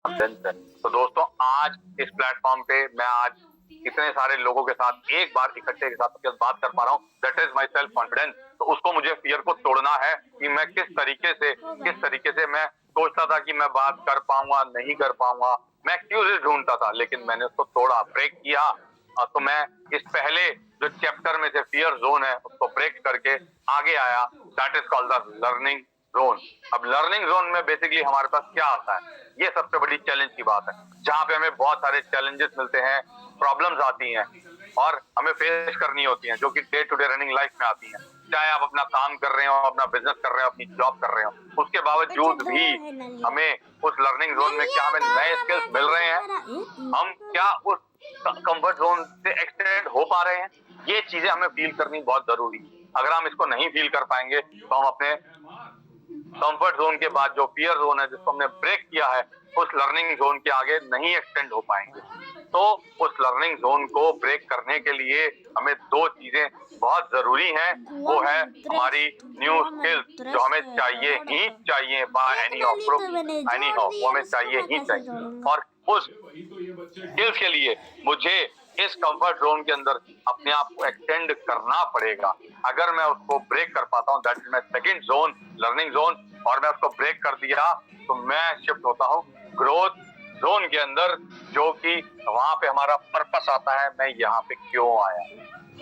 Confidence है। तो दोस्तों आज इस प्लेटफॉर्म पे मैं आज इतने सारे लोगों के साथ एक बार इकट्ठे के साथ बात कर पा रहा हूँ, that is my self confidence. तो उसको मुझे फियर को तोड़ना है कि मैं किस तरीके से मैं सोचता था कि मैं बात कर पाऊंगा नहीं कर पाऊंगा, मैं एक्सक्यूजेस ढूंढता था, लेकिन मैंने उसको तोड़ा, ब्रेक किया। तो मैं इस पहले जो चैप्टर में से फियर जोन है उसको ब्रेक करके आगे आया, that is called the learning zone. अब लर्निंग जोन में बेसिकली हमारे पास क्या आता है, ये सबसे बड़ी चैलेंज की बात है, जहां पे हमें बहुत सारे चैलेंजेस मिलते हैं, प्रॉब्लम्स आती हैं और हमें फेस करनी होती हैं, जो कि day to day running life में आती हैं। चाहे आप अपना काम कर रहे हो, अपना बिजनेस कर रहे हो, अपनी जॉब कर रहे हो, उसके बावजूद भी हमें उस लर्निंग जोन में क्या हमें नए स्किल्स मिल रहे हैं, हम क्या उस कंफर्ट जोन से एक्सटेंड हो पा रहे हैं, ये चीजें हमें फील करनी बहुत जरूरी है। अगर हम इसको नहीं फील कर पाएंगे तो हम अपने कंफर्ट जोन के बाद जो फियर जोन है जिसको हमने ब्रेक किया है, उस लर्निंग जोन के आगे नहीं एक्सटेंड हो पाएंगे। तो उस लर्निंग जोन को ब्रेक करने के लिए हमें दो चीजें बहुत जरूरी हैं, वो है हमारी न्यू स्किल्स जो हमें चाहिए ही चाहिए, बाय एनी हाउ वो हमें चाहिए ही चाहिए। और उस स्किल्स के लिए मुझे इस कंफर्ट जोन के अंदर अपने आप को एक्सटेंड करना पड़ेगा। अगर मैं उसको ब्रेक कर पाता हूँ, that is my second zone, learning zone, और मैं उसको ब्रेक कर दिया तो मैं शिफ्ट होता हूँ ग्रोथ जोन के अंदर, जो कि वहां पे हमारा पर्पस आता है, मैं यहाँ पे क्यों आया,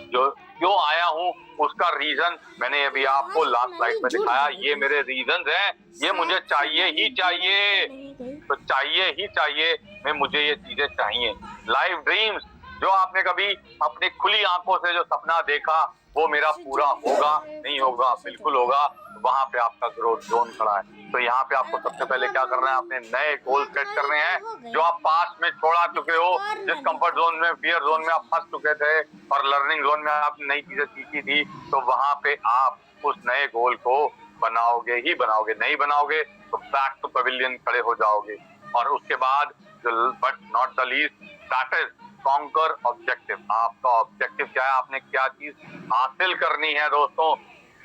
जो क्यों आया हूँ उसका रीजन मैंने अभी आपको लास्ट स्लाइड में दिखाया, ये मेरे रीजन हैं, ये मुझे चाहिए ही चाहिए, तो चाहिए ही चाहिए में मुझे ये चीजें चाहिए। लाइफ ड्रीम्स, जो आपने कभी अपनी खुली आंखों से जो सपना देखा वो मेरा पूरा होगा नहीं होगा, बिल्कुल होगा, वहां पे आपका ग्रोथ जोन खड़ा है। तो यहाँ पे आपको सबसे पहले क्या करना है, अपने नए गोल सेट करने हैं जो आप पास्ट में छोड़ा चुके हो, जिस कंफर्ट जोन में, फियर जोन में आप फंस चुके थे और लर्निंग जोन में आप नई चीजें सीखी थी, तो वहां पे आप उस नए गोल को बनाओगे ही बनाओगे, नहीं बनाओगे तो बैक टू पवेलियन खड़े हो जाओगे। और उसके बाद but not the least, that is conquer objective. आपका ऑब्जेक्टिव क्या है, आपने क्या चीज हासिल करनी है दोस्तों,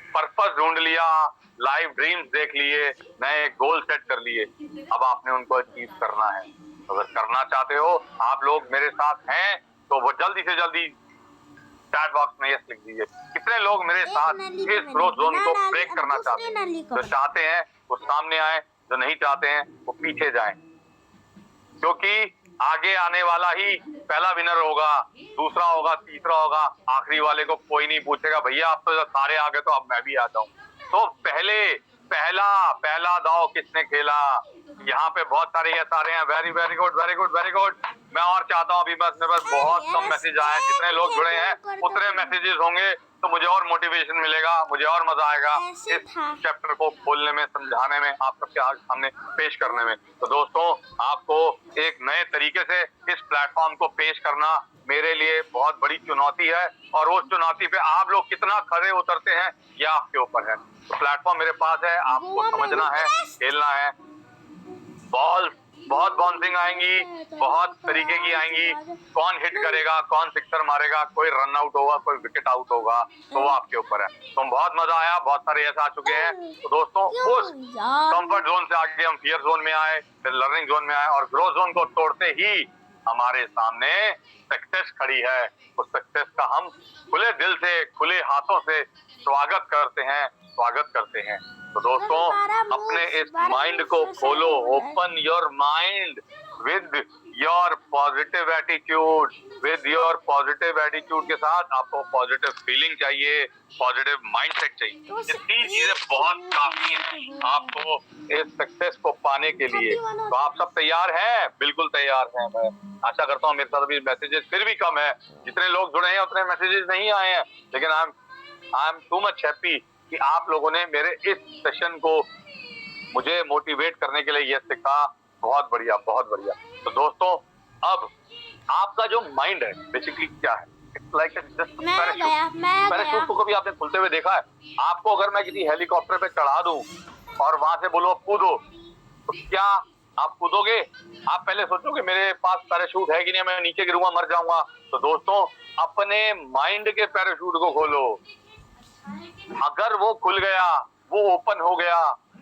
पर्पस ढूंढ लिया, लाइफ ड्रीम्स देख लिए, नए गोल सेट कर लिए, अब आपने उनको अचीव करना है। अगर करना चाहते हो, आप लोग मेरे साथ हैं तो वो जल्दी से जल्दी चैट बॉक्स में यस लिख दीजिए। कितने लोग मेरे साथ इस ग्रोथ जोन को ब्रेक करना चाहते हैं, जो चाहते हैं वो सामने आए, जो नहीं चाहते हैं वो पीछे जाएं, क्योंकि आगे आने वाला ही पहला विनर होगा, दूसरा होगा, तीसरा होगा, आखिरी वाले को कोई नहीं पूछेगा भैया आप तो सारे आ गए तो अब मैं भी आता हूँ। तो पहला दाव किसने खेला, यहाँ पे बहुत सारे यस आ रहे हैं, very very good very good very good. मैं और चाहता हूँ, अभी बस मेरे पास बहुत कम मैसेज आए हैं, जितने लोग जुड़े हैं उतने मैसेजेस होंगे तो मुझे और मोटिवेशन मिलेगा, मुझे और मजा आएगा इस चैप्टर को खोलने में, समझाने में, आप सबके सामने पेश करने में। तो दोस्तों आपको एक नए तरीके से इस प्लेटफॉर्म को पेश करना मेरे लिए बहुत बड़ी चुनौती है, और उस चुनौती पे आप लोग कितना खड़े उतरते हैं ये आपके ऊपर है। तो प्लेटफॉर्म मेरे पास है, आपको समझना है, खेलना है। बॉल बहुत बाउंसिंग आएंगी, बहुत तरीके की आएंगी, कौन हिट करेगा, कौन सिक्सर मारेगा, कोई रन आउट होगा, कोई विकेट आउट होगा, तो वो आपके ऊपर है। तो बहुत मजा आया, बहुत सारे ऐसा आ चुके हैं। तो दोस्तों उस कंफर्ट जोन से आगे हम फियर जोन में आए, फिर लर्निंग जोन में आए, और ग्रोथ जोन को तोड़ते ही हमारे सामने सक्सेस खड़ी है। उस सक्सेस का हम खुले दिल से, खुले हाथों से स्वागत करते हैं। तो दोस्तों अपने इस माइंड को खोलो, open your mind with your positive attitude, के साथ आपको पॉजिटिव फीलिंग चाहिए, पॉजिटिव माइंडसेट चाहिए। ये तीन चीजें बहुत काफी हैं आपको इस सक्सेस को पाने के लिए। तो आप सब तैयार हैं? बिल्कुल तैयार हैं। मैं आशा करता हूँ, मेरे साथ अभी मैसेजेस फिर भी कम है, जितने लोग जुड़े हैं उतने मैसेजेस नहीं आए हैं, लेकिन I am too much happy कि आप लोगों ने मेरे इस सेशन को मुझे मोटिवेट करने के लिए ये सिखा। बहुत बढ़िया, बहुत बढ़िया। तो दोस्तों अब आपका जो माइंड है बेसिकली क्या है, इट्स लाइक पैराशूट को कभी आपने खुलते हुए देखा है? आपको अगर मैं किसी हेलीकॉप्टर पे चढ़ा दूं और वहां से बोलो कूदो, तो क्या आप कूदोगे? आप पहले सोचोगे मेरे पास पैराशूट है कि नहीं, मैं नीचे गिरूंगा, मर जाऊंगा। तो दोस्तों अपने माइंड के पैराशूट को खोलो, अगर वो खुल गया, वो ओपन हो गया,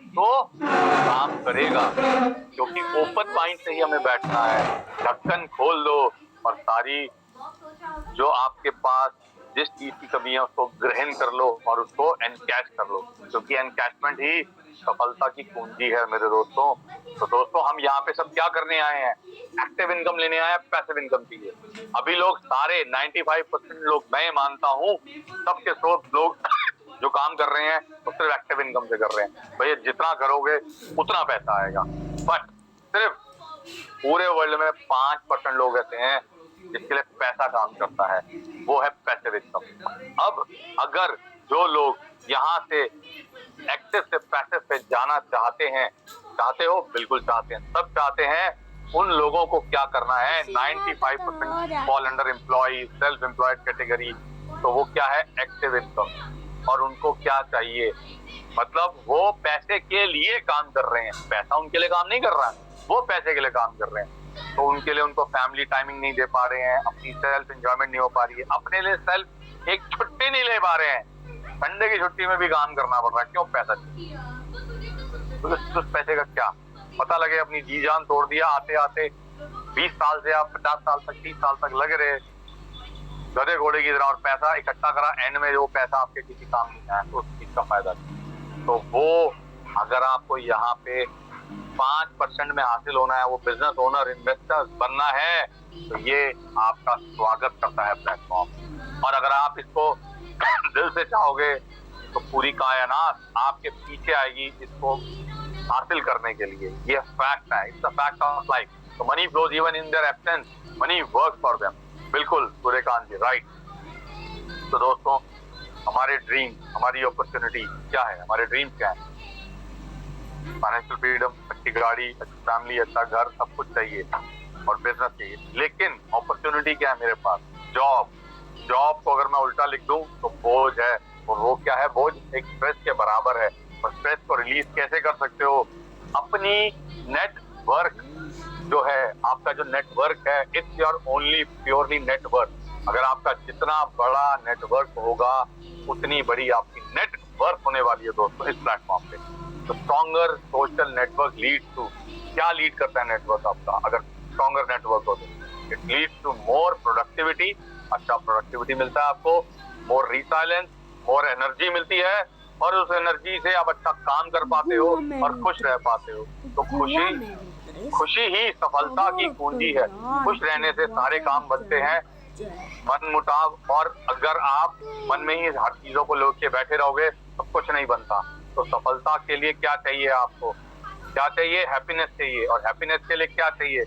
तो काम करेगा, क्योंकि ओपन माइंड से ही हमें बैठना है। ढक्कन खोल दो और सारी जो आपके पास जिस चीज की कमी है उसको ग्रहण कर लो और उसको एनकैश कर लो, क्योंकि एनकैशमेंट ही सफलता की कुंजी है मेरे दोस्तों। तो दोस्तों हम यहाँ पे सब क्या करने आए हैं? एक्टिव इनकम लेने आए हैं, पैसिव इनकम की है। अभी लोग सारे 95% लोग, मैं मानता हूँ सबके स्रोत लोग जो काम कर रहे हैं वो सिर्फ एक्टिव इनकम से कर रहे हैं। भैया जितना करोगे उतना पैसा आएगा, बट सिर्फ पूरे वर्ल्ड में 5% लोग ऐसे हैं जिसके लिए पैसा काम करता है, वो है पैसिव इनकम। अब अगर जो लोग यहाँ से एक्टिव से पैसिव पे जाना चाहते हैं, चाहते हो? बिल्कुल चाहते हैं, सब चाहते हैं। उन लोगों को क्या करना है? 95% fall under employ, self employed category. तो वो क्या है? Active income. और उनको क्या चाहिए? मतलब वो पैसे के लिए काम कर रहे हैं, पैसा उनके लिए काम नहीं कर रहा है, वो पैसे के लिए काम कर रहे हैं। तो उनके लिए उनको फैमिली टाइमिंग नहीं दे पा रहे हैं, अपनी सेल्फ एंजॉयमेंट नहीं हो पा रही है, अपने लिए सेल्फ एक छुट्टी नहीं ले पा रहे हैं। संडे की छुट्टी में भी काम करना पड़ रहा है, क्यों? पैसा चाहिए। तो उस पैसे का क्या पता लगे, अपनी जी जान तोड़ दिया आते आते 20 साल से आप 50 साल तक 30 साल तक लगे रहे गधे घोड़े की तरह, और पैसा इकट्ठा करा, एंड में जो पैसा आपके किसी काम नहीं आया तो उस चीज का फायदा नहीं। तो वो अगर आपको यहाँ पे 5% में हासिल होना है, वो बिजनेस ओनर इन्वेस्टर बनना है, तो ये आपका स्वागत करता है प्लेटफॉर्म। और अगर आप इसको दिल से चाहोगे तो पूरी कायनात आपके पीछे आएगी इसको हासिल करने के लिए। ये फैक्ट है, it's a fact of life. तो money flows even in their absence, money works for them. बिल्कुल सूर्यकांत जी, राइट। तो दोस्तों हमारे ड्रीम, हमारी अपॉर्चुनिटी क्या है? हमारे ड्रीम क्या है? फाइनेंशियल फ्रीडम, अच्छी गाड़ी, अच्छी फैमिली, अच्छा घर, सब कुछ चाहिए और बिजनेस चाहिए। लेकिन अपॉर्चुनिटी क्या है मेरे पास? जॉब। जॉब को अगर मैं उल्टा लिख दूं तो बोझ है, और वो क्या है? बोझ एक स्ट्रेस के बराबर है। और स्ट्रेस को रिलीज कैसे कर सकते हो? अपनी नेटवर्क जो है, आपका जो नेटवर्क है, it's your only purely network. अगर आपका जितना बड़ा नेटवर्क होगा उतनी बड़ी आपकी नेटवर्क होने वाली है दोस्तों इस प्लेटफॉर्म पे। तो stronger social network lead to, क्या लीड करता है नेटवर्क आपका? अगर स्ट्रॉन्गर नेटवर्क हो तो it leads to more productivity. अच्छा प्रोडक्टिविटी मिलता है आपको, मोर रिसाइलेंस, मोर एनर्जी मिलती है, और उस एनर्जी से आप अच्छा काम कर पाते हो और खुश रह पाते हो। तो खुशी ही सफलता की कुंजी है। खुश रहने से सारे काम बनते हैं। मन मुटाव, और अगर आप मन में ही हर चीजों को लेके बैठे रहोगे तो कुछ नहीं बनता। तो सफलता के लिए क्या चाहिए आपको? क्या चाहिए? हैप्पीनेस चाहिए। और हैप्पीनेस के लिए क्या चाहिए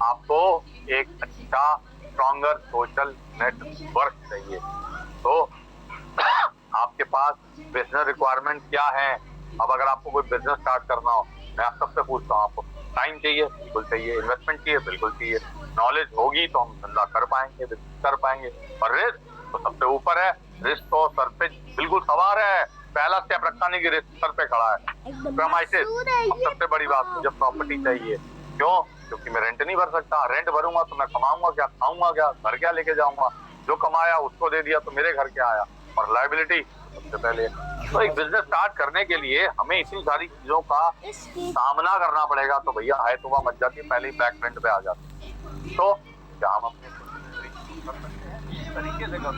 आपको? एक अच्छा स्ट्रॉन्गर सोशल नेटवर्क चाहिए। तो आपके पास बिजनेस रिक्वायरमेंट क्या है? अब अगर आपको कोई बिजनेस स्टार्ट करना हो, मैं आप सबसे पूछता हूँ, आपको टाइम चाहिए? बिल्कुल चाहिए। इन्वेस्टमेंट चाहिए? बिल्कुल चाहिए। नॉलेज होगी तो हम धंधा कर पाएंगे, कर पाएंगे। और रिस्क तो सबसे ऊपर है, रिस्क तो सर पे बिल्कुल सवार है। पहला स्टेप रखा नहीं कि रिस्क सर पे खड़ा है। प्रेमाइसेस, अब सबसे बड़ी बात, मुझे प्रॉपर्टी चाहिए। क्यों? क्योंकि मैं रेंट नहीं भर सकता। रेंट भरूंगा तो मैं कमाऊंगा क्या, खाऊंगा क्या, घर क्या लेके जाऊंगा? जो कमाया उसको दे दिया तो मेरे घर क्या आया? और लायबिलिटी सबसे पहले। तो एक बिजनेस स्टार्ट करने के लिए हमें इतनी सारी चीजों का सामना करना पड़ेगा। तो भैया आए तो वह मच जाती है, पहले ही बैक फ्रंट पे आ जाती है। तो क्या हम अपने कर सकते हैं इस तरीके से? कर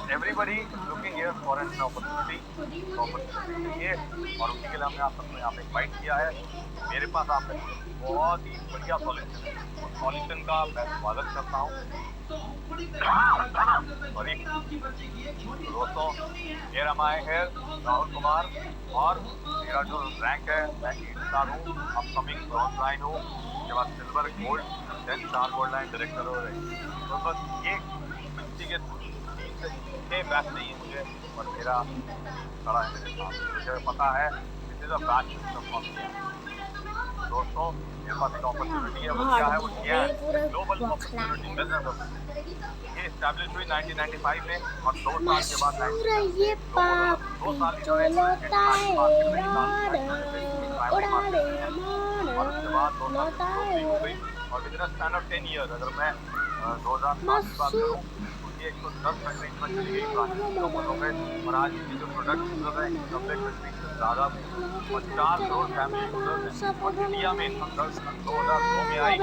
everybody looking here for an opportunity चाहिए, और उसी के लिए हमने आप सबको यहाँ पे इनवाइट किया है। मेरे पास आप बहुत ही बढ़िया सॉल्यूशन है, उस सॉल्यूशन का मैं स्वागत करता हूँ। सॉरी दोस्तों, here am I here Rahul Kumar, और मेरा जो रैंक है मैं 8 स्टार हूँ, अपकमिंग ब्रॉन्ज लाइन हूँ, उसके बाद silver, gold, 10 star gold line director हो रही। तो बस ये व्यक्ति के 3 से 6 बैच नहीं है मुझे, और मेरा खड़ा है मेरे साथ। मुझे पता है this is a batch system of दोस्तों। मेरे पास एक अपॉर्चुनिटी है, वो क्या है? वो क्या है? Global opportunity business. ये एस्टैब्लिश हुई 1995 में, और 2 साल के बाद 2 साल और उसके बाद 2 साल हो गई। और बिजनेस स्पैन ऑफ 10 ईयर्स, अगर मैं 2007 की बात करूँ ये 110 कंट्रीज में चली गई, ब्रांचेस ग्लोबल हो गए और आज ये जो प्रोडक्ट यूजर है 90 कंट्रीज से ज्यादा 50 करोड़ फैमिली यूजर्स हैं। और इंडिया में 2002 में आई,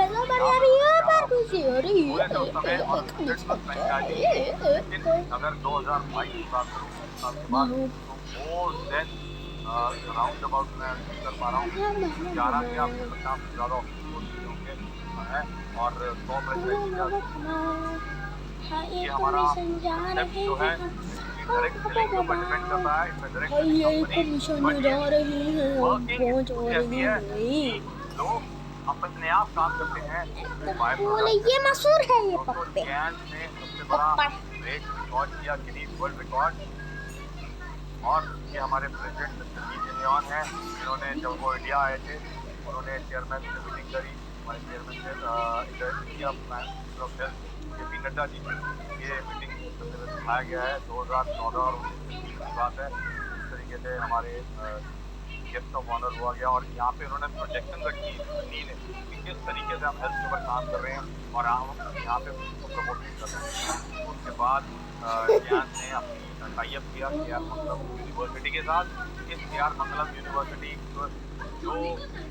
पूरे थे उस समय और 100 प्लस फ्रेंचाइजी थी। लेकिन अगर 2022 की बात करूँ, साल के बाद, तो मोर देन अराउंड अबाउट मैं कर पा रहा हूँ 11 से आप 50 से ज्यादा होंगे है और 100 फ्रेंचाइजी ये हमारा कंसेप्ट जो है डायरेक्ट सेलिंग के ऊपर डिपेंड करता है। इसमें डायरेक्ट लोग अपने आप काम करते हैं। ये मशहूर है ये पप्पे। गैस ने सबसे बड़ा रेट रिकॉर्ड किया, गिनीज वर्ल्ड रिकॉर्ड। और ये हमारे प्रेसिडेंट ली जेन्यॉन हैं, जिन्होंने जब वो इंडिया आए थे उन्होंने चेयरमैन से मीटिंग करी, हमारे चेयरमैन से India minister of health JP Nadda ji, ये मीटिंग दिखाया गया है 2014 और 2019 की बात है। इस तरीके से हमारे गेस्ट ऑफ ऑनर हुआ गया और यहाँ पे उन्होंने प्रोजेक्शन रखी ली ने कि किस तरीके से हम हेल्थ के ऊपर काम कर रहे हैं और हम यहाँ पे उसको प्रमोट कर रहे हैं। उसके बाद ज्ञान ने अपनी टाइप किया KR मंगलम यूनिवर्सिटी के साथ। इस KR मंगलम यूनिवर्सिटी जो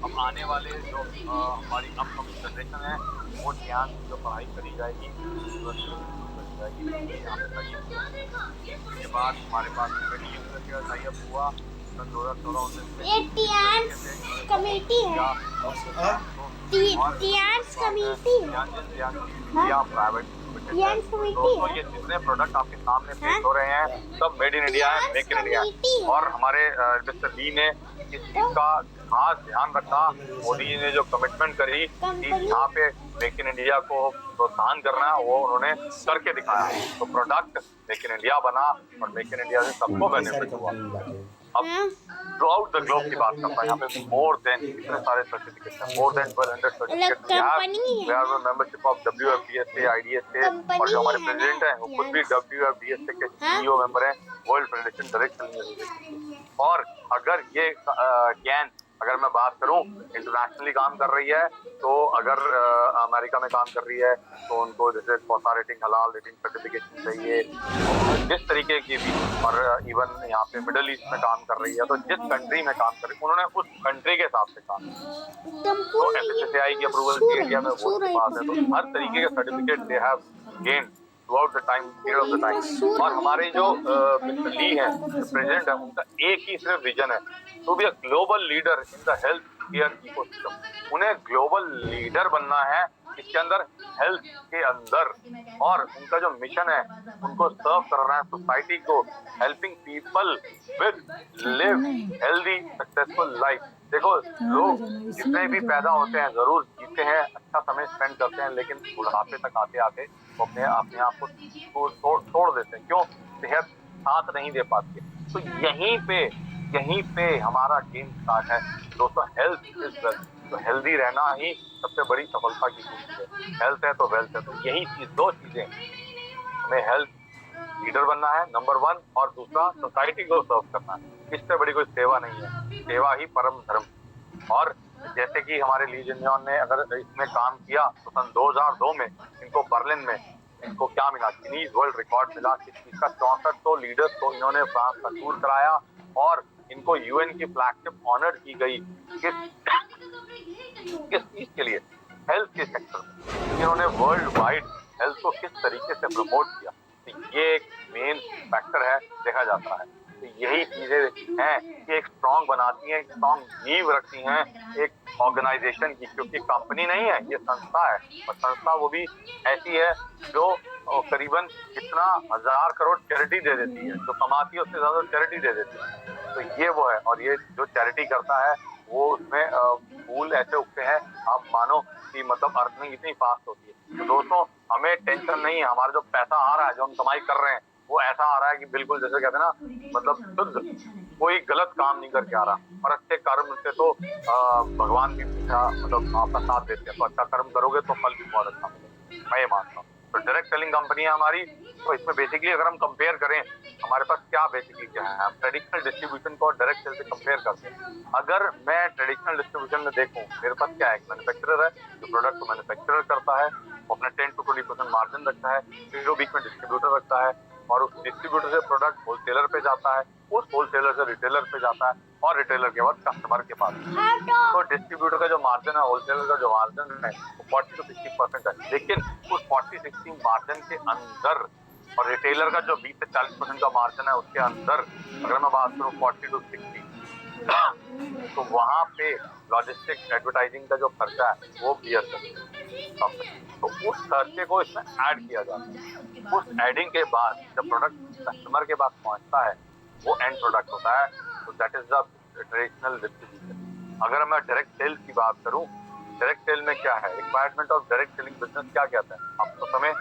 अब आने वाले जो हमारी अपकमिंग जनरेशन है वो ज्ञान जो पढ़ाई करी जाएगी यूनिवर्सिटी करी जाएगी, यहाँ पे टाइप किया। उसके बाद हमारे पास यूनिवर्सिटी का टाइप हुआ सन 2014-19 में कमेटी है प्राइवेट। दोस्तों ये जितने प्रोडक्ट आपके सामने पेश हो रहे हैं सब मेड इन इंडिया है, मेक इन इंडिया है। और हमारे मिस्टर ली ने इस चीज का खास ध्यान रखा। मोदी जी ने जो कमिटमेंट करी कि यहाँ पे मेक इन इंडिया को प्रोत्साहन करना है वो उन्होंने करके दिखाया। तो प्रोडक्ट मेक इन इंडिया बना और मेक इन इंडिया से सबको बेनिफिट हुआ। अब थ्रू आउट द ग्लोब की बात करता है, यहाँ पे मोर देन इतने सारे सर्टिफिकेट हैं, more than 1200 certificate we have membership of WFDSA, IDSA और जो हमारे प्रेसिडेंट हैं वो खुद भी WFDSA के CEO मेंबर हैं, world federation direct selling association. और अगर ये ज्ञान अगर मैं बात करूं इंटरनेशनली काम कर रही है, तो अगर अमेरिका में काम कर रही है तो उनको जैसे कौसा रेटिंग, हलाल रेटिंग सर्टिफिकेशन चाहिए, जिस तरीके की भी। और इवन यहाँ पे मिडल ईस्ट में काम कर रही है तो जिस कंट्री में काम कर रही है उन्होंने उस कंट्री के हिसाब से काम किया। तो FSSAI की अप्रूवल इंडिया में वो पास है, तो हर तरीके के certificate they have gained through out the time, period of the time. और हमारे जो मिस्टर ली हैं, प्रेसिडेंट है, उनका एक ही सिर्फ विजन है, to be a global leader in the health care ecosystem. उन्हें ग्लोबल लीडर बनना है इसके अंदर, हेल्थ के अंदर। और उनका जो मिशन है उनको सर्व करना है सोसाइटी को, helping people with live healthy successful life. देखो लोग जितने भी पैदा होते हैं जरूर जीते हैं, अच्छा समय स्पेंड करते हैं, लेकिन बुढ़ापे तक आते आते वो अपने आप को तोड़ देते हैं। क्यों? सेहत साथ नहीं दे पाती है। तो यहीं पे हमारा गेम स्टार्ट है दोस्तों। हेल्थ इज वेल्थ, तो हेल्दी रहना ही सबसे बड़ी सफलता की कुंजी है। हेल्थ है तो वेल्थ है, तो यही चीज, दो चीजें, हमें हेल्थ लीडर बनना है नंबर 1 और दूसरा सोसाइटी को सर्व करना है। इससे बड़ी कोई सेवा नहीं है, सेवा ही परम धर्म। और जैसे कि हमारे ली जेन्यॉन ने अगर इसमें काम किया तो सन 2002 में इनको बर्लिन में इनको क्या मिला, गिनीज वर्ल्ड रिकॉर्ड मिला। किस चीज का? 64 लीडर्स को इन्होंने फ्रांस का टूर कराया और इनको UN की फ्लैगशिप ऑनर की गई। किस चीज के लिए? हेल्थ के सेक्टर में। इन्होंने वर्ल्ड वाइड हेल्थ को किस तरीके से प्रमोट किया, तो ये एक मेन फैक्टर है, देखा जाता है। तो यही चीजें हैं कि एक स्ट्रॉन्ग बनाती हैं, एक स्ट्रॉन्ग नींव रखती हैं एक ऑर्गेनाइजेशन की, क्योंकि कंपनी नहीं है, ये संस्था है। और संस्था वो भी ऐसी है जो करीबन कितना 1000 करोड़ चैरिटी दे देती है, जो कमाती है उससे ज्यादा चैरिटी दे देती है। तो ये वो है, और ये जो चैरिटी करता है वो उसमें फूल ऐसे उगते हैं, आप मानो कि मतलब अर्निंग इतनी फास्ट होती है। तो दोस्तों हमें टेंशन नहीं है, हमारा जो पैसा आ रहा है, जो हम कमाई कर रहे हैं, वो ऐसा आ रहा है कि बिल्कुल जैसे कहते हैं ना, मतलब शुद्ध, कोई गलत काम नहीं करके आ रहा। और अच्छे कर्म से तो भगवान भी मतलब आपका साथ देते हैं। तो अच्छा कर्म करोगे तो फल भी बहुत अच्छा मिलेगा, मैं ये मानता हूँ। तो डायरेक्ट सेलिंग कंपनी है हमारी। तो इसमें बेसिकली अगर हम कंपेयर करें, हमारे पास क्या बेसिकली क्या है, हम ट्रेडिशनल डिस्ट्रीब्यूशन को डायरेक्ट सेल से कंपेयर करते हैं। अगर मैं ट्रेडिशनल डिस्ट्रीब्यूशन में देखूं, मेरे पास क्या है, एक मैन्युफैक्चरर है जो प्रोडक्ट को मैन्युफैक्चर करता है, वो अपना 10 to 20% मार्जिन रखता है, फिर वो बीच में डिस्ट्रीब्यूटर रखता है और उस डिस्ट्रीब्यूटर से प्रोडक्ट होलसेलर पे जाता है, उस होलसेलर से रिटेलर पे जाता है और रिटेलर के बाद कस्टमर के पास। तो डिस्ट्रीब्यूटर का जो मार्जिन है, होलसेलर का जो मार्जिन है वो 40 to 60% है, लेकिन उस 40-60 मार्जिन के अंदर और रिटेलर का जो 20 से 40% का मार्जिन है उसके अंदर अगर मैं बात करूँ 40 to 60 तो वहां पे लॉजिस्टिक्स एडवर्टाइजिंग का जो खर्चा है वो बियर करती है, तो उस खर्चे को इसमें ऐड किया जाता है। उस एडिंग के बाद जब प्रोडक्ट कस्टमर के पास पहुंचता है वो एंड प्रोडक्ट होता है, तो that is the traditional distribution. अगर मैं डायरेक्ट सेल्स की बात करूं, डायरेक्ट सेल में क्या है, requirement of direct selling business क्या कहता है, आपको समय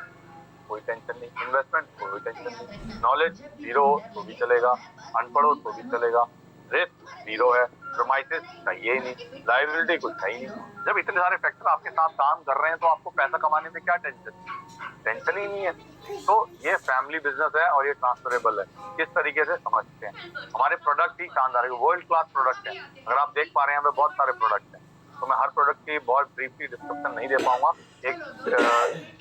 कोई टेंशन नहीं, इन्वेस्टमेंट कोई टेंशन नहीं, नॉलेज जीरो हो तो भी चलेगा, अनपढ़ हो तो भी चलेगा, रिस्क जीरो है, प्रोमाइसेस चाहिए ही नहीं, लायबिलिटी कुछ है ही नहीं। जब इतने सारे फैक्टर आपके साथ काम कर रहे हैं तो आपको पैसा कमाने में क्या टेंशन ही नहीं है। तो ये फैमिली बिजनेस है और ये ट्रांसफरेबल है, किस तरीके से समझते हैं। हमारे प्रोडक्ट ही शानदार है, वर्ल्ड क्लास प्रोडक्ट है। अगर आप देख पा रहे हैं यहाँ पे बहुत सारे प्रोडक्ट हैं, तो मैं हर प्रोडक्ट की बहुत ब्रीफली डिस्क्रिप्शन नहीं दे पाऊंगा, एक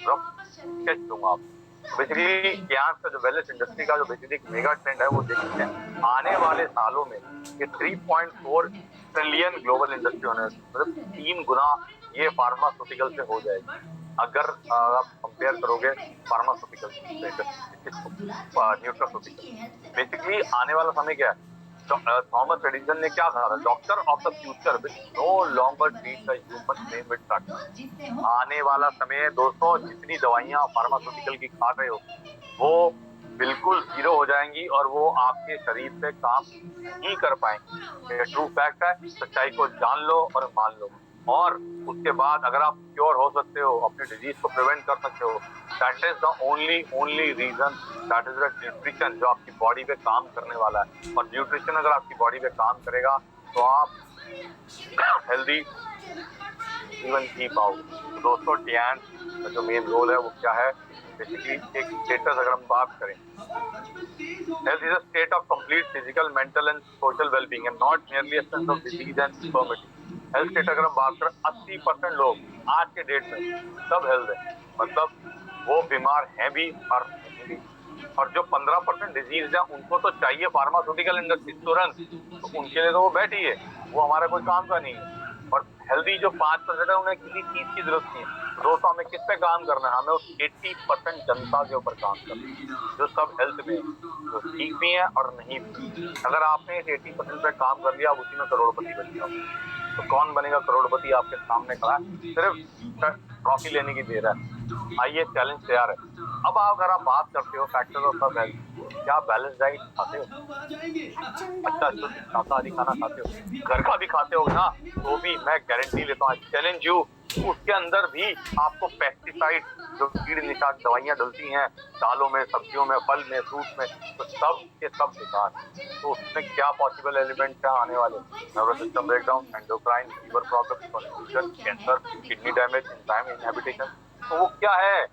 रफ स्केच दूंगा आपको। बेसिकली यहाँ का जो वेलनेस इंडस्ट्री का जो बेसिकली एक मेगा ट्रेंड है वो देखते हैं आने वाले सालों में ये 3.4 ट्रिलियन ग्लोबल इंडस्ट्री होने, मतलब 3 गुना ये फार्मास्यूटिकल से हो जाएगी। अगर आप कंपेयर करोगे फार्मास्यूटिकल न्यूट्रास्यूटिकल, बेसिकली आने वाला समय क्या है, थॉमस एडिसन ने क्या कहा था, doctor of the future will no longer treat the human brain with drugs. आने वाला समय दोस्तों जितनी दवाइयां फार्मास्यूटिकल की खा रहे हो वो बिल्कुल जीरो हो जाएंगी और वो आपके शरीर पे काम नहीं कर पाएंगे। ये ट्रू फैक्ट है, सच्चाई को जान लो और मान लो, और उसके बाद अगर आप क्योर हो सकते हो, अपनी डिजीज को प्रिवेंट कर सकते हो, that is the only reason, that is the nutrition जो आपकी बॉडी पे काम करने वाला है। और न्यूट्रिशन अगर आपकी बॉडी पे काम करेगा तो आप हेल्दी जीवन जी पाओगे। तो दोस्तों टियान का जो मेन रोल है वो क्या है, बेसिकली एक स्टेटस अगर हम बात करें, health is a state of complete physical, mental and social wellbeing and not merely a sense of disease and infirmity. Health state अगर हम बात करें, 80% लोग आज के डेट में सब हेल्थ है, मतलब वो बीमार हैं भी और नहीं भी। और जो 15% डिजीज है उनको तो चाहिए फार्मास्यूटिकल इंडस्ट्री तुरंत, तो उनके लिए तो वो बैठी है, वो हमारा कोई काम का नहीं है। और हेल्दी जो 5% है उन्हें किसी चीज की जरूरत नहीं है। दोस्तों हमें किस पे काम करना है, हमें उस 80% जनता के ऊपर काम करना है जो सब हेल्थ में जो ठीक भी है और नहीं भी। अगर आपने इस 80% पे काम कर लिया, आप उसी में करोड़पति बन जाओ। तो कौन बनेगा करोड़पति, आपके सामने खड़ा है, सिर्फ ट्रॉफी लेने की देर है। आइए चैलेंज तैयार है। अब अगर आप बात करते हो फैक्टर ऑफ सब हेल्थ, क्या बैलेंस डाइट खाते हो, अच्छा शाकाहारी खाना खाते हो, घर का भी खाते हो ना, तो भी मैं गारंटी लेता हूँ, चैलेंज यू, उसके अंदर भी आपको पेस्टिसाइड जो कीड़ निशान दवाइयां डलती हैं दालों में, सब्जियों में, फल में, फ्रूट में, तो सब के सब बेकार। तो उसमें क्या पॉसिबल एलिमेंट है आने वाले, nervous system breakdown, endocrine, liver problem, constitution, cancer, kidney damage, enzyme inhibition. तो वो क्या है,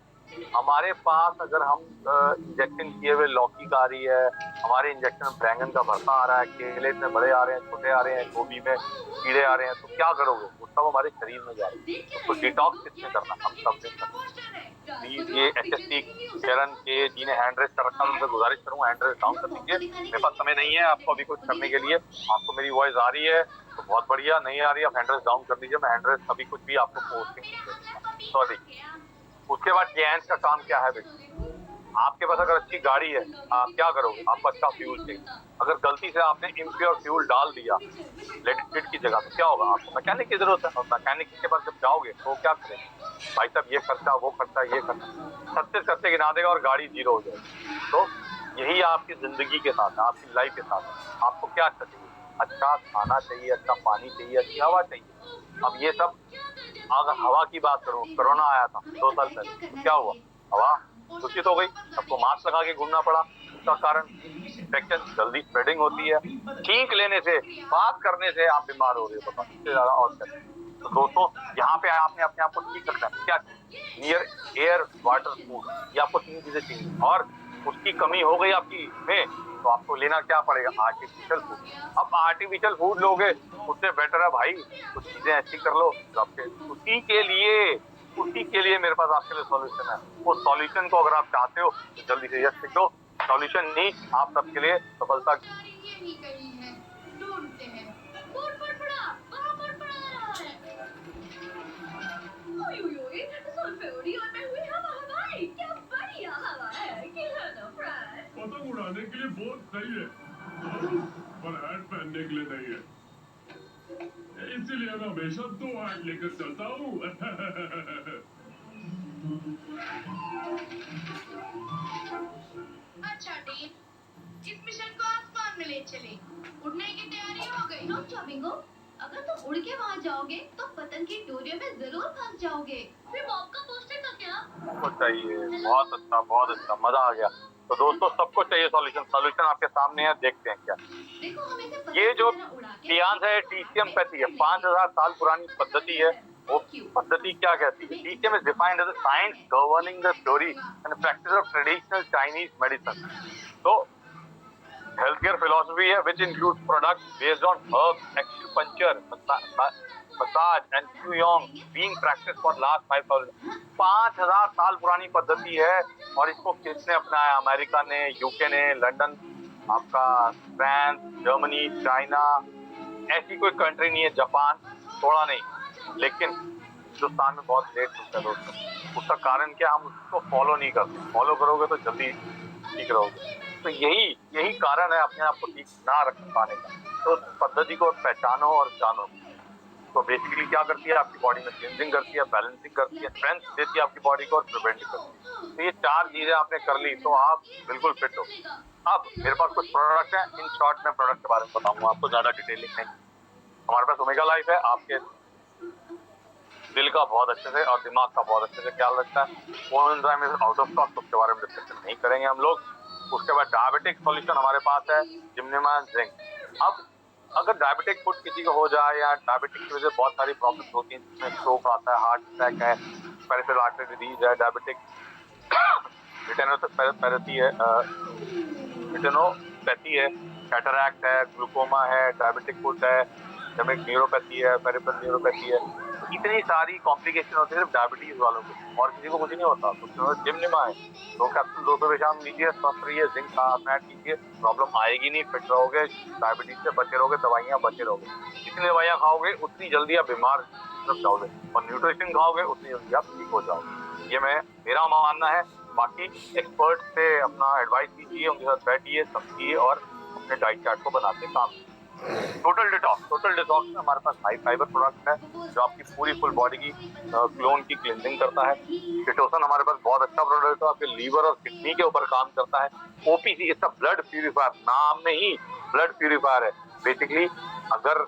हमारे पास अगर हम इंजेक्शन किए हुए लौकी का आ रही है, हमारे इंजेक्शन बैंगन का भरता आ रहा है, केले में बड़े आ रहे हैं, छोटे आ रहे हैं, गोभी में कीड़े आ रहे हैं, तो क्या करोगे, वो सब हमारे शरीर में जा रहे हैं। उसको डिटॉक्स किसने करना, हम सब ने करना। ये HSC चरण के जिन्हें हैंड रेस कर रखा है उनसे गुजारिश करूंगा हैंड रेस डाउन कर दीजिए। मेरे पास समय नहीं है आपको अभी कुछ करने के लिए, आपको मेरी वॉइस आ रही है तो बहुत बढ़िया, नहीं आ रही है आप हैंड रेस डाउन कर दीजिए, मैं हैंड रेस अभी कुछ भी आपको पोस्टिंग, सॉरी। उसके बाद क्लाइंट का काम क्या है बेटा, आपके पास अगर अच्छी गाड़ी है आप क्या करोगे, आपको अच्छा फ्यूल चाहिए, अगर गलती से आपने इम्प्योर फ्यूल डाल दिया लेड की जगह, तो क्या होगा, आपको मैकेनिक की जरूरत है, और मैकेनिक के पास जब जाओगे तो क्या करेगा, भाई साहब ये खर्चा वो खर्चा ये खर्चा 36 खर्चे गिना देगा और गाड़ी जीरो हो जाएगी। तो यही आपकी जिंदगी के साथ है, आपकी लाइफ के साथ है। आपको क्या चाहिए, अच्छा खाना चाहिए, अच्छा पानी चाहिए, अच्छी हवा चाहिए। अब ये सब, अगर हवा की बात करूं, कोरोना आया था 2 साल पहले, तो क्या हुआ, हवा दूषित हो गई, सबको मास्क लगा के घूमना पड़ा, उसका कारण इन्फेक्शन जल्दी स्प्रेडिंग होती है, छींक लेने से, बात करने से आप बीमार हो रहे हो, बताओ इससे ज्यादा और क्या। तो दोस्तों यहाँ पे आपने अपने आप को ठीक रखना है, क्या नियर एयर वाटर फूड, ये आपको 3 चीजें चाहिए, और उसकी कमी हो गई आपकी में, तो आपको लेना क्या पड़ेगा, आर्टिफिशियल फूड। अब आर्टिफिशियल फूड लोगे उससे बेटर है भाई कुछ चीजें ऐसी कर लो जो आपके, उसी के लिए उसी के लिए मेरे पास आपके लिए सॉल्यूशन है। उस सॉल्यूशन को अगर आप चाहते हो तो जल्दी से यस लिख दो। सॉल्यूशन नहीं, आप सबके लिए सफलता यही कहीं है, ढूंढते हैं। बोर्ड पर पड़ा, वहाँ पर पड़ा रहा है। ओए ओए ओए, सोलफेओरी और मैं हुई हवा हवाई। क्या बढ़िया हवा है, खिलाना फ्रांस। पतंग उड़ाने के लिए बहुत सही है, पर हैट पहनने के लिए नहीं है। इसीलिए मैं हमेशा 2 हैट लेकर चलता हूँ। अच्छा टीम, इस मिशन को आसमान में ले चले। उड़ने की तैयारी हो गई। रुक जाओ बिंगो, अगर तुम उड़ के वहाँ जाओगे तो पतंग की डोरियों में जरूर फंस जाओगे। फिर बॉब का पोस्टर का क्या? सबको चाहिए। बहुत अच्छा, मजा आ गया। तो दोस्तों सबको चाहिए सॉल्यूशन। सॉल्यूशन आपके सामने है, देखते हैं क्या। देखो हमें से ये जो सियांस है टीसीएम पैथी है, 5000 साल पुरानी पद्धति है। वो पद्धति क्या कहती है? TCM is defined as a science governing the theory and practice of traditional Chinese medicine. तो हेल्थ केयर फिलोसफी है which includes products based on herbs, acupuncture, massage and qigong being practiced for last 5000 साल पुरानी पद्धति है। और इसको किसने अपनाया? अमेरिका ने, यूके ने, लंदन, आपका फ्रांस, जर्मनी, चाइना, ऐसी कोई कंट्री नहीं है, जापान थोड़ा नहीं। लेकिन हिंदुस्तान में बहुत लेट होता है दोस्तों। उसका कारण क्या? हम उसको फॉलो नहीं करते। फॉलो करोगे तो जल्दी ठीक रहोगे। तो यही कारण है अपने आप को ठीक ना रख पाने का। तो उस पद्धति को पहचानो और जानो। तो बेसिकली क्या करती है? आपकी बॉडी में क्लींजिंग करती है, बैलेंसिंग करती है, स्ट्रेंथ देती है आपकी बॉडी को और प्रिवेंट करती है। तो ये 4 चीजें आपने कर ली तो आप बिल्कुल फिट हो। अब मेरे पास कुछ प्रोडक्ट हैं, इन शॉर्ट में प्रोडक्ट के बारे में बताऊंगा आपको, ज्यादा डिटेलिंग नहीं। हमारे पास ओमेगा लाइफ है, आपके दिल का बहुत अच्छे से और दिमाग का बहुत अच्छे से ख्याल रखता है। वो enzyme is out of stock, तो उसके बारे में डिस्कशन नहीं करेंगे हम लोग। उसके बाद डायबिटिक सॉल्यूशन हमारे पास है, जिम्नेमा जिंक। अब अगर डायबिटिक फुट किसी को हो जाए या डायबिटिक की वजह से बहुत सारी प्रॉब्लम्स होती हैं, जिसमें स्ट्रोक आता है, हार्ट अटैक है, पेरिफेरल आर्टरी डिजीज है, डायबिटिक रेटिनोपैथी है, कैटरैक्ट है, ग्लूकोमा है, डायबिटिक फुट है, सिस्टमिक न्यूरोपैथी है, पेरिफेरल न्यूरोपैथी है। इतनी सारी कॉम्प्लिकेशन होती है सिर्फ डायबिटीज वालों को, और किसी को कुछ नहीं होता। तो जिम्नेमा है, 2 कैप्सूल 2 सुबह शाम लीजिए, स्वस्थ रहिए, जिंक का कीजिए, प्रॉब्लम आएगी नहीं, फिट रहोगे, डायबिटीज से बचे रहोगे, दवाइयाँ बचे रहोगे। जितनी दवाइयाँ खाओगे उतनी जल्दी आप बीमार जाओगे, और न्यूट्रिशन खाओगे उतनी जल्दी आप ठीक हो जाओगे। ये मेरा मानना है। बाकी एक्सपर्ट से अपना एडवाइस लीजिए, उनके साथ बैठिए, समझिए और अपने डाइट चार्ट को बनाते काम। टोटल डिटॉक्स में हमारे पास हाई फाइबर प्रोडक्ट है जो आपकी पूरी फुल बॉडी की क्लोन की क्लींजिंग करता है। किटोसन हमारे पास बहुत अच्छा प्रोडक्ट है, आपके लीवर और किडनी के ऊपर काम करता है। ओपीसी इसका ब्लड प्यूरिफायर, नाम में ही ब्लड प्यूरिफायर है। बेसिकली अगर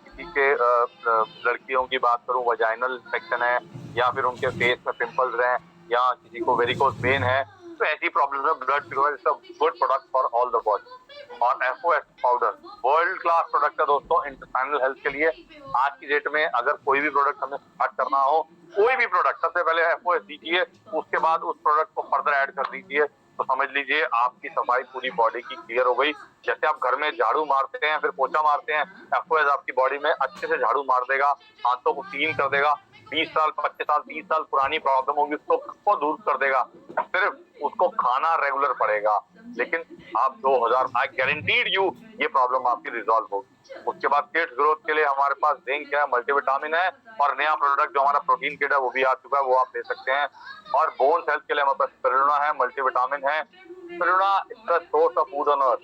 किसी के लड़कियों की बात करूं, वजाइनल इंफेक्शन है या फिर उनके फेस में पिंपल्स हैं या किसी को वेरिकोज वेन है, तो ऐसी प्रॉब्लम में blood purifier is a good product for all the body. और FOS powder world class product है दोस्तों इंटेस्टाइनल हेल्थ के लिए। आज की डेट में अगर कोई भी प्रोडक्ट हमें स्टार्ट करना हो, कोई भी प्रोडक्ट, सबसे पहले एफओएस दीजिए, उसके बाद उस प्रोडक्ट को फर्दर ऐड कर दीजिए, तो समझ लीजिए आपकी सफाई पूरी बॉडी की क्लियर हो गई। जैसे आप घर में झाड़ू मारते हैं फिर पोछा मारते हैं, एफओएस आपकी बॉडी में अच्छे से झाड़ू मार देगा, हाथों को क्लीन कर देगा। 20 साल 25 साल 30 साल पुरानी प्रॉब्लम होगी उसको दूर कर देगा। सिर्फ उसको खाना रेगुलर पड़ेगा, लेकिन आप 2000 आई गारंटीड यू ये प्रॉब्लम आपकी रिजॉल्व होगी। उसके बाद किड्स ग्रोथ के लिए हमारे पास जिंक है, मल्टीविटामिन है, और नया प्रोडक्ट जो हमारा प्रोटीन किट है वो भी आ चुका है, वो आप ले सकते हैं। और बोन्स हेल्थ के लिए हमारे पास स्पिरुलिना है, मल्टीविटामिन है। Spirulina is the source of food on earth.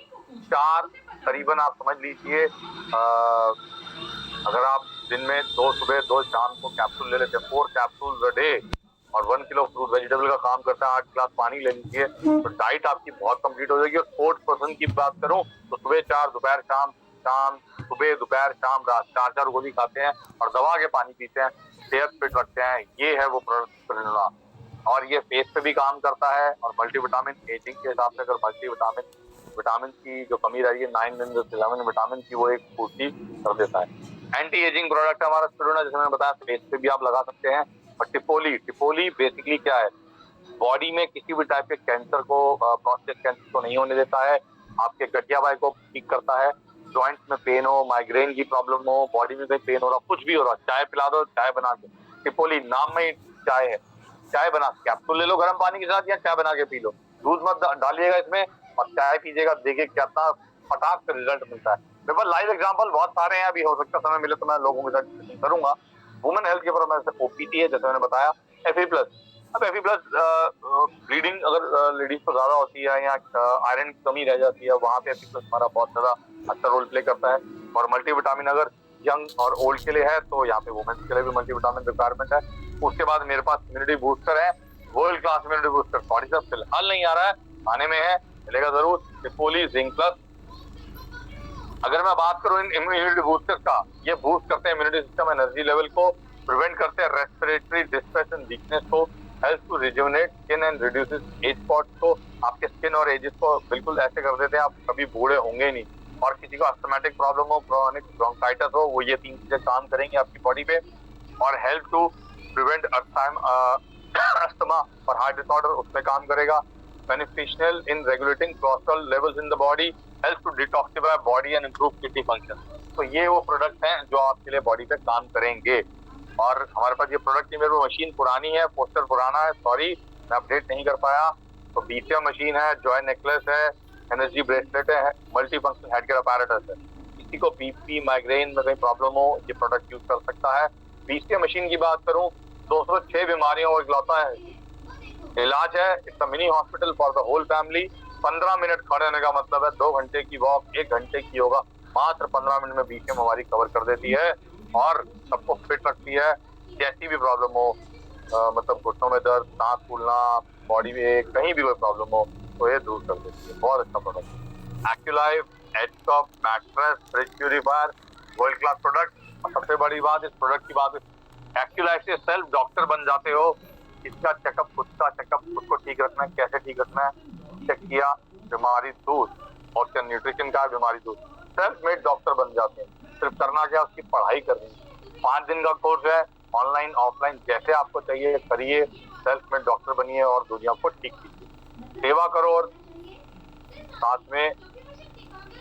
4 करीबन आप समझ लीजिए, अगर आप दिन में 2 सुबह 2 शाम को कैप्सूल ले लेते हैं, 4 कैप्सूल अ डे, और 1 किलो फ्रूट वेजिटेबल का काम करता है, 8 गिलास पानी ले लीजिए, तो डाइट आपकी बहुत कंप्लीट हो जाएगी। और स्पोर्ट्स पर्सन की बात करूं तो सुबह 4, दोपहर शाम, सुबह दोपहर शाम रात 4 गोली खाते हैं और दबा के पानी पीते हैं, सेहत फिट रखते हैं। ये है वो प्रोडक्ट, और ये फेस पे भी काम करता है। और मल्टीविटामिन एजिंग के हिसाब से अगर विटामिन की जो कमी रही है 9 मिनरल्स 11 विटामिन की, वो एक पूर्ति कर देता है। एंटी एजिंग प्रोडक्ट है हमारा स्पिरुलिना, जैसे मैंने बताया, फेस पे भी आप लगा सकते हैं। और टिपोली बेसिकली क्या है? बॉडी में किसी भी टाइप के कैंसर को, प्रोस्टेट कैंसर को नहीं होने देता है, आपके गठिया बाई को ठीक करता है। जॉइंट्स में पेन हो, माइग्रेन की प्रॉब्लम हो, बॉडी में कहीं पेन हो रहा, कुछ भी हो रहा, चाय पिला दो, चाय बना के टिपोली नाम में ही चाय है, चाय बना कैप्सूल ले लो गर्म पानी के साथ या चाय बना के पी लो, दूध मत डालिएगा इसमें और चाय पीजिएगा, देखिए कितना फटाक से रिजल्ट मिलता है। मेरे पास लाइव एग्जांपल बहुत सारे हैं, अभी हो सकता समय मिले तो मैं लोगों के साथ डिस्कशन करूंगा। वुमेन हेल्थ के ऊपर मैं ओपीटी है जैसे मैंने बताया, Fe+। अब Fe+ ब्लीडिंग अगर लेडीज को ज्यादा होती है या आयरन की कमी रह जाती है, वहाँ पे Fe+ हमारा बहुत ज्यादा अच्छा रोल प्ले करता है। और मल्टीविटामिन अगर यंग और ओल्ड के लिए है तो यहाँ पे वुमेन्स के लिए भी मल्टीविटामिन रिक्वायरमेंट है। उसके बाद मेरे पास इम्यूनिटी बूस्टर है, world class immunity booster, cortisol फिलहाल नहीं आ रहा है, आने में है, मिलेगा जरूर, टिपोली जिंक प्लस। अगर मैं बात करूं इन इम्यूनिटी बूस्टर का, ये बूस्ट करते हैं इम्यूनिटी सिस्टम, एनर्जी लेवल को, प्रिवेंट करते हैं रेस्पिरेटरी डिस्ट्रेस एंड वीकनेस को, help to rejuvenate skin and reduces age spots को, आपके स्किन और एजेस को बिल्कुल ऐसे कर देते हैं आप कभी बूढ़े होंगे नहीं। और किसी को अस्थमेटिक प्रॉब्लम हो, क्रोनिक ब्रोंकाइटिस हो, वो ये 3 चीजें काम करेंगी आपकी बॉडी पे। और हेल्प टू प्रिवेंट अस्थमा और हार्ट डिसऑर्डर, उसमें काम करेगा। Beneficial in regulating cholesterol levels in the body, help to detoxify body and improve kidney function. तो ये वो प्रोडक्ट हैं जो आपके लिए बॉडी पे काम करेंगे। और हमारे पास ये प्रोडक्ट की, मेरे को मशीन पुरानी है, पोस्टर पुराना है, सॉरी मैं अपडेट नहीं कर पाया। तो BCM मशीन है, जॉय नेकलेस है, एनर्जी ब्रेसलेट है, multi function head care apparatus है। किसी को बीपी माइग्रेन में कहीं प्रॉब्लम हो ये प्रोडक्ट यूज कर सकता है। BCM मशीन की बात करूं, 206 बीमारियों को इकलौता है इलाज है। It's a mini hospital for the whole family. 15 minute खड़े होने का मतलब है 2 घंटे की वॉक, 1 घंटे की योगा, मात्र 15 मिनट में BCM हमारी कवर कर देती है और सबको फिट रखती है। जैसी भी प्रॉब्लम हो, मतलब घुटनों में दर्द, सांस फूलना, बॉडी में कहीं भी कोई प्रॉब्लम हो तो ये दूर कर देती है। बहुत अच्छा प्रोडक्ट है एक्यूलाइफ एडसॉप mattress fridge purifier, world class product. और सबसे बड़ी बात इस प्रोडक्ट की बात है, एक्यूलाइफ से सेल्फ डॉक्टर बन जाते हो। इसका चेकअप, खुद का चेकअप, खुद को ठीक रखना है, कैसे ठीक रखना है, चेक किया, बीमारी दूर। और क्या न्यूट्रिशन का बीमारी दूर, सेल्फ मेड डॉक्टर बन जाते हैं। सिर्फ करना क्या, उसकी पढ़ाई करनी है। 5 दिन का कोर्स है, ऑनलाइन ऑफलाइन जैसे आपको चाहिए करिए, सेल्फ मेड डॉक्टर बनिए और दुनिया को ठीक कीजिए। सेवा करो और साथ में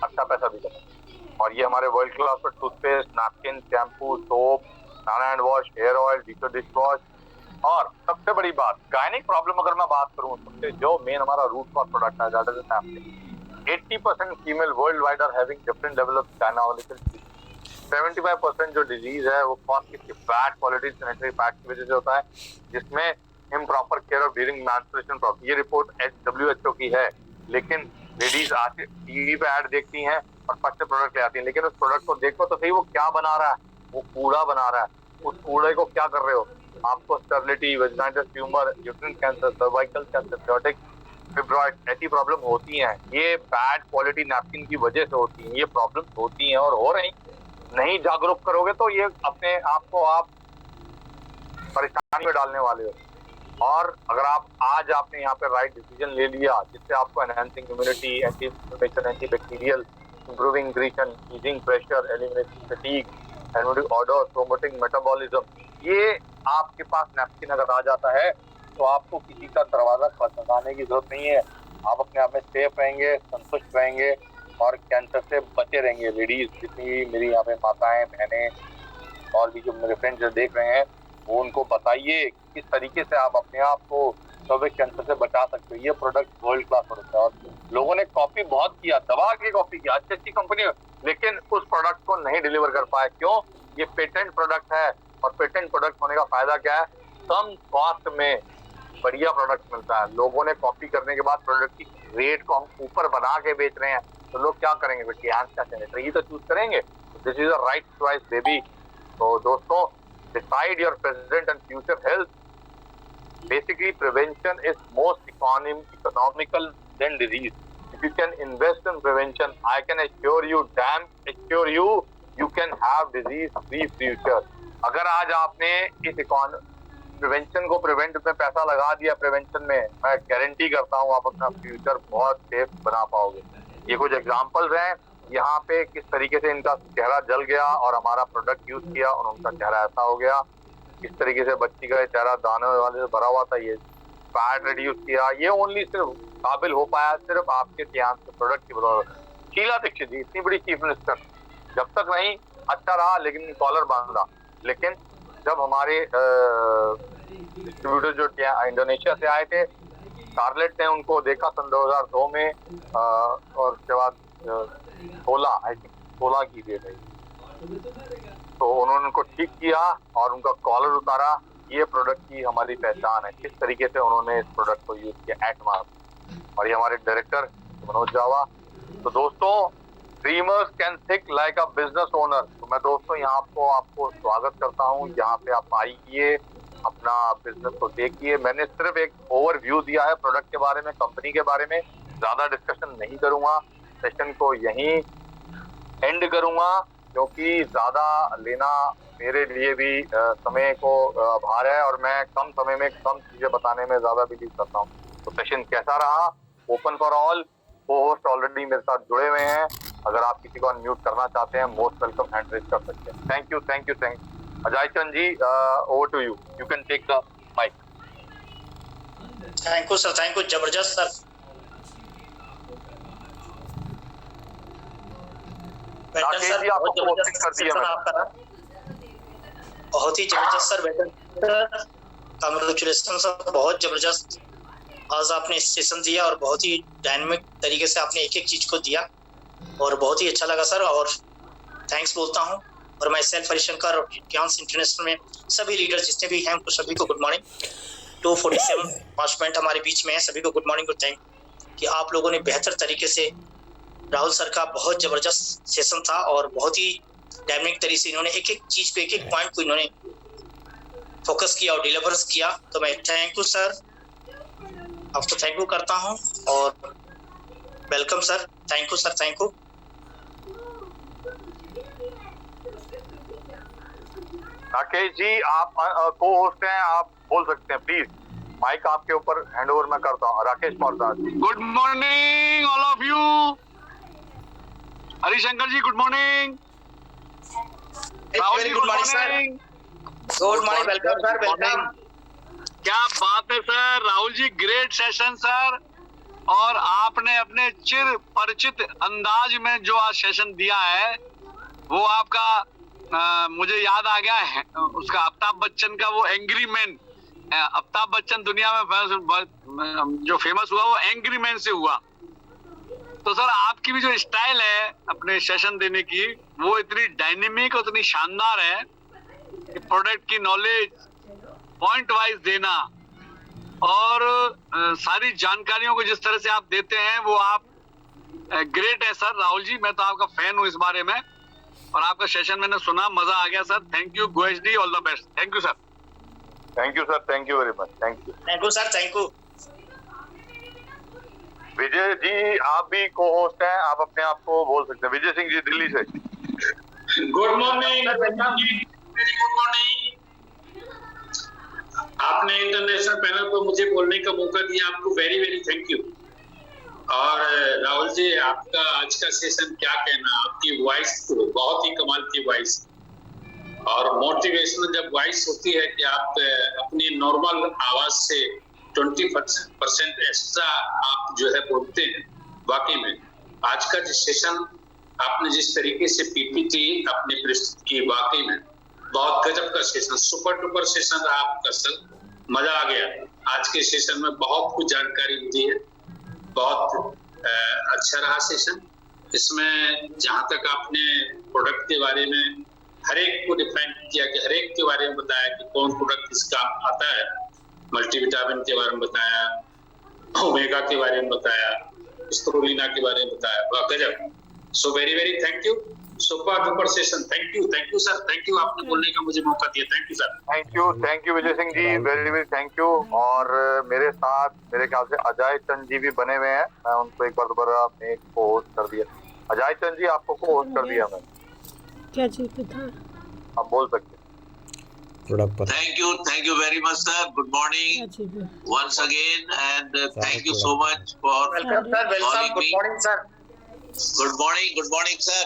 अच्छा पैसा भी करो। और ये हमारे वर्ल्ड क्लास पर टूथपेस्ट, नैपकिन, शैम्पू, सोप, नाना hand wash, hair oil, dish wash. और सबसे बड़ी बात, गायनिक प्रॉब्लम अगर मैं बात करूं, सबसे जो मेन हमारा रूट कॉज प्रोडक्ट है that is napkin. 80% female world wide are having different level of gynecological disease. 75% जो डिजीज है वो कॉज किसकी, बैड क्वालिटी सैनिटरी पैड की वजह से होता है, जिसमें improper care of during menstruation problem. ये रिपोर्ट WHO की है, लेकिन लेडीज आज टीवी पे ऐड देखती हैं और फर्स्ट से प्रोडक्ट ले आती हैं, लेकिन उस प्रोडक्ट को देखो तो सही वो क्या बना रहा है, वो कूड़ा बना रहा है। उस कूड़े को क्या कर रहे हो, आपको sterility, vaginal tumour, uterine cancer, cervical cancer, cirrhotic fibroid ऐसी प्रॉब्लम होती हैं। ये बैड क्वालिटी नैपकिन की वजह से होती हैं, ये प्रॉब्लम होती हैं और हो रही। नहीं जागरूक करोगे तो ये अपने आप को आप परेशानी में डालने वाले हो। और अगर आप आज आपने यहाँ पे राइट डिसीजन ले लिया, जिससे आपको enhancing immunity, anti inflammation, anti bacterial, improving nutrition, easing pressure, eliminating fatigue, anodic order, promoting metabolism, ये आपके पास नैपकिन अगर आ जाता है तो आपको किसी का दरवाजा खटखटाने की जरूरत नहीं है। आप अपने आप में सेफ रहेंगे, संतुष्ट रहेंगे और कैंसर से बचे रहेंगे। लेडीज जितनी मेरी यहाँ पे माताएं, बहनें और भी जो मेरे फ्रेंड्स जो देख रहे हैं, वो उनको बताइए किस तरीके से आप अपने आप को सर्विक्स कैंसर से बचा सकते हो। ये प्रोडक्ट वर्ल्ड क्लास प्रोडक्ट है और लोगों ने कॉपी बहुत किया, दबा के कॉपी किया, अच्छी अच्छी कंपनी, लेकिन उस प्रोडक्ट को नहीं डिलीवर कर पाए। क्यों? ये पेटेंट प्रोडक्ट है और पेटेंट प्रोडक्ट होने का फायदा क्या है, कम कॉस्ट में बढ़िया प्रोडक्ट मिलता है। लोगों ने कॉपी करने के बाद प्रोडक्ट की रेट को हम ऊपर बना के बेच रहे हैं, तो लोग क्या करेंगे, बेटी हैंड का सैनिटरी ही तो चूज करेंगे। This is a right choice baby. तो दोस्तों, decide your present and future health. Basically prevention is most economical then disease. If you can invest in prevention, I can assure you, dam assure you, you can have disease free future. अगर आज आपने इस prevention को, prevent में पैसा लगा दिया prevention में, मैं गारंटी करता हूँ आप अपना फ्यूचर बहुत सेफ बना पाओगे। ये कुछ एग्जांपल्स हैं यहाँ पे किस तरीके से इनका चेहरा जल गया और हमारा प्रोडक्ट यूज किया और उनका चेहरा ऐसा हो गया। किस तरीके से बच्ची का चेहरा दाने वाले से भरा हुआ था, ये फैट रिड्यूस किया। ये ओनली सिर्फ काबिल हो पाया सिर्फ आपके ध्यान से प्रोडक्ट की बदौलत। शीला दीक्षित जी इतनी बड़ी चीफ मिनिस्टर, जब तक नहीं अच्छा रहा लेकिन कॉलर बांधा, लेकिन जब हमारे डिस्ट्रीब्यूटर जो इंडोनेशिया से आए थे, स्कारलेट ने उनको देखा सन 2002 में और उसके बाद 16 की डेट है, तो उन्होंने उनको ठीक किया और उनका कॉलर उतारा। ये प्रोडक्ट की हमारी पहचान है, किस तरीके से उन्होंने इस प्रोडक्ट को यूज किया एटमास, और ये हमारे डायरेक्टर मनोज जावा। तो दोस्तों, dreamers can think like a business owner. तो मैं दोस्तों यहाँ आपको स्वागत करता हूँ, यहाँ पे आप आइए, अपना बिजनेस को देखिए। मैंने सिर्फ एक ओवरव्यू दिया है प्रोडक्ट के बारे में, कंपनी के बारे में, ज्यादा डिस्कशन नहीं करूंगा। सेशन को यहीं एंड करूंगा क्योंकि ज्यादा लेना मेरे लिए भी समय को भार है और मैं कम समय में कम चीजें बताने में ज्यादा बिलीव करता हूँ। तो सेशन कैसा रहा? Open for all. Co-host already मेरे साथ जुड़े हुए हैं, अगर आप किसी को अनम्यूट करना चाहते हैं, मोस्ट वेलकम, हैंड रेज कर सकते हैं। Thank you. Ajay Chand ji, over to you can take the mic. Thank you sir, thank you, जबरदस्त सर। राकेश जी, आपको पोस्टिंग कर दिया मैंने। आपका बहुत ही जबरदस्त सर, वेटन कांग्रेचुलेशन सर, बहुत जबरदस्त आज आपने सेशन दिया और बहुत ही डायनामिक तरीके से आपने एक एक चीज को दिया और बहुत ही अच्छा लगा सर, और थैंक्स बोलता हूँ। और मैं सेल्फ हरिशंकर और ज्ञान इंटरनेशनल में सभी लीडर जितने भी हैं उनको सभी को गुड मॉर्निंग। 247 5 मिनट हमारे बीच में है, सभी को गुड मॉर्निंग और थैंक कि आप लोगों ने बेहतर तरीके से, राहुल सर का बहुत जबरदस्त सेशन था और बहुत ही डायनामिक तरीके से इन्होंने एक एक चीज पे एक एक पॉइंट को इन्होंने फोकस किया और डिलीवर्स किया। तो मैं थैंक यू सर, आपको थैंक यू करता हूं और welcome sir, thank you sir, thank you. Rakesh ji, आप को होस्ट हैं, आप बोल सकते हैं, प्लीज माइक आपके ऊपर हैंड ओवर मैं करता हूँ। Rakesh Prasad. Good morning all of you. Harishankar ji good morning. Rahul ji good morning. Good morning, welcome sir, welcome. क्या बात है sir, Rahul ji great session sir, और आपने अपने चिर परिचित अंदाज में जो आज सेशन दिया है वो आपका मुझे याद आ गया है उसका अमिताभ बच्चन का वो एंग्री मैन। अमिताभ बच्चन दुनिया में जो फेमस हुआ वो एंग्री मैन से हुआ। तो सर आपकी भी जो स्टाइल है अपने सेशन देने की वो इतनी डायनेमिक और इतनी शानदार है कि प्रोडक्ट की नॉलेज पॉइंट वाइज देना और सारी जानकारियों को जिस तरह से आप देते हैं वो आप ग्रेट है सर। राहुल जी, मैं तो आपका फैन हूँ इस बारे में, और आपका सेशन मैंने सुना, मजा आ गया सर। थैंक यू गोएश डी, all the best. Thank you sir. Thank you sir, thank you very much, thank you sir, thank you. Vijay ji, आप भी को होस्ट हैं, आप अपने आप को बोल सकते हैं। विजय सिंह जी दिल्ली से। Good morning, very good morning. आपने इंटरनेशनल पैनल को मुझे बोलने का मौका दिया, आपको वेरी वेरी थैंक यू। और राहुल जी, आपका आज का सेशन क्या कहना, आपकी वॉइस तो बहुत ही कमाल की वॉइस, और मोटिवेशनल जब वॉइस होती है कि आप अपनी नॉर्मल आवाज से 20% एक्स्ट्रा आप जो है बोलते हैं। वाकई में आज का जो सेशन आपने जिस तरीके से पीपीटी अपने प्रस्तुत की, वाकई में बहुत गजब का सेशन, सुपर डुपर सेशन रहा आपका सर, मजा आ गया। आज के सेशन में बहुत कुछ जानकारी मिली है, बहुत अच्छा रहा सेशन। इसमें जहां तक आपने प्रोडक्ट के बारे में हर एक को डिफाइन किया कि हर एक के बारे में बताया कि कौन प्रोडक्ट किस काम आता है, मल्टीविटामिन के बारे में बताया, ओमेगा के बारे में बताया, स्पिरुलिना के बारे में बताया, वाह गजब। So very very thank you, super duper session. Thank you sir, thank you, आपने बोलने का मुझे मौका दिया। Thank you sir. Thank you Vijay Singh ji, very very thank you. और मेरे साथ मेरे ख्याल से अजय चंद जी भी बने हुए हैं, मैं उनको एक बार दोबारा अपने को होस्ट कर दिया। अजय चंद जी, आपको को होस्ट कर दिया मैंने, क्या चीज था, आप बोल सकते हैं। Thank you very much, sir. Good morning once again, and thank you so much for welcome sir, welcome, good morning sir. good morning, sir.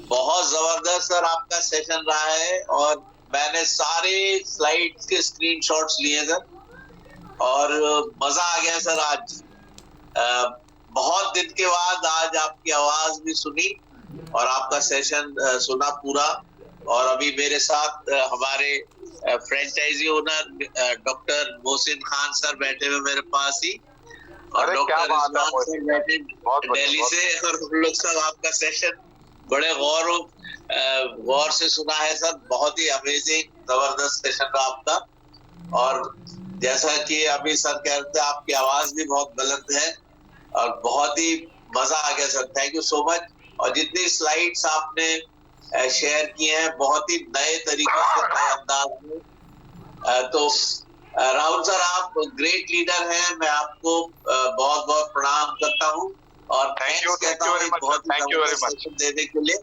बहुत जबरदस्त सर आपका सेशन रहा है, और मैंने सारे स्लाइड्स के स्क्रीनशॉट्स लिए सर, और मजा आ गया सर। आज बहुत दिन के बाद आज आपकी आवाज भी सुनी और आपका सेशन सुना पूरा, और अभी मेरे साथ हमारे franchise owner doctor Mohsin Khan sir बैठे हुए मेरे पास ही, और डॉक्टर रिजवान सर बैठे दिल्ली से, और हम लोग सब आपका सेशन बड़े गौर से सुना है सर। बहुत ही अमेजिंग जबरदस्त सेशन था आपका। और जैसा कि अभी सर कह रहे थे, आपकी आवाज भी बहुत बुलंद है और बहुत ही मजा आ गया सर। Thank you so much. और जितनी स्लाइड्स आपने शेयर किए हैं बहुत ही नए तरीके से, नए अंदाज में, तो राहुल सर आप ग्रेट लीडर हैं। मैं आपको बहुत बहुत प्रणाम करता हूँ और थैंक्स कहता हूँ बहुत ही देने के लिए।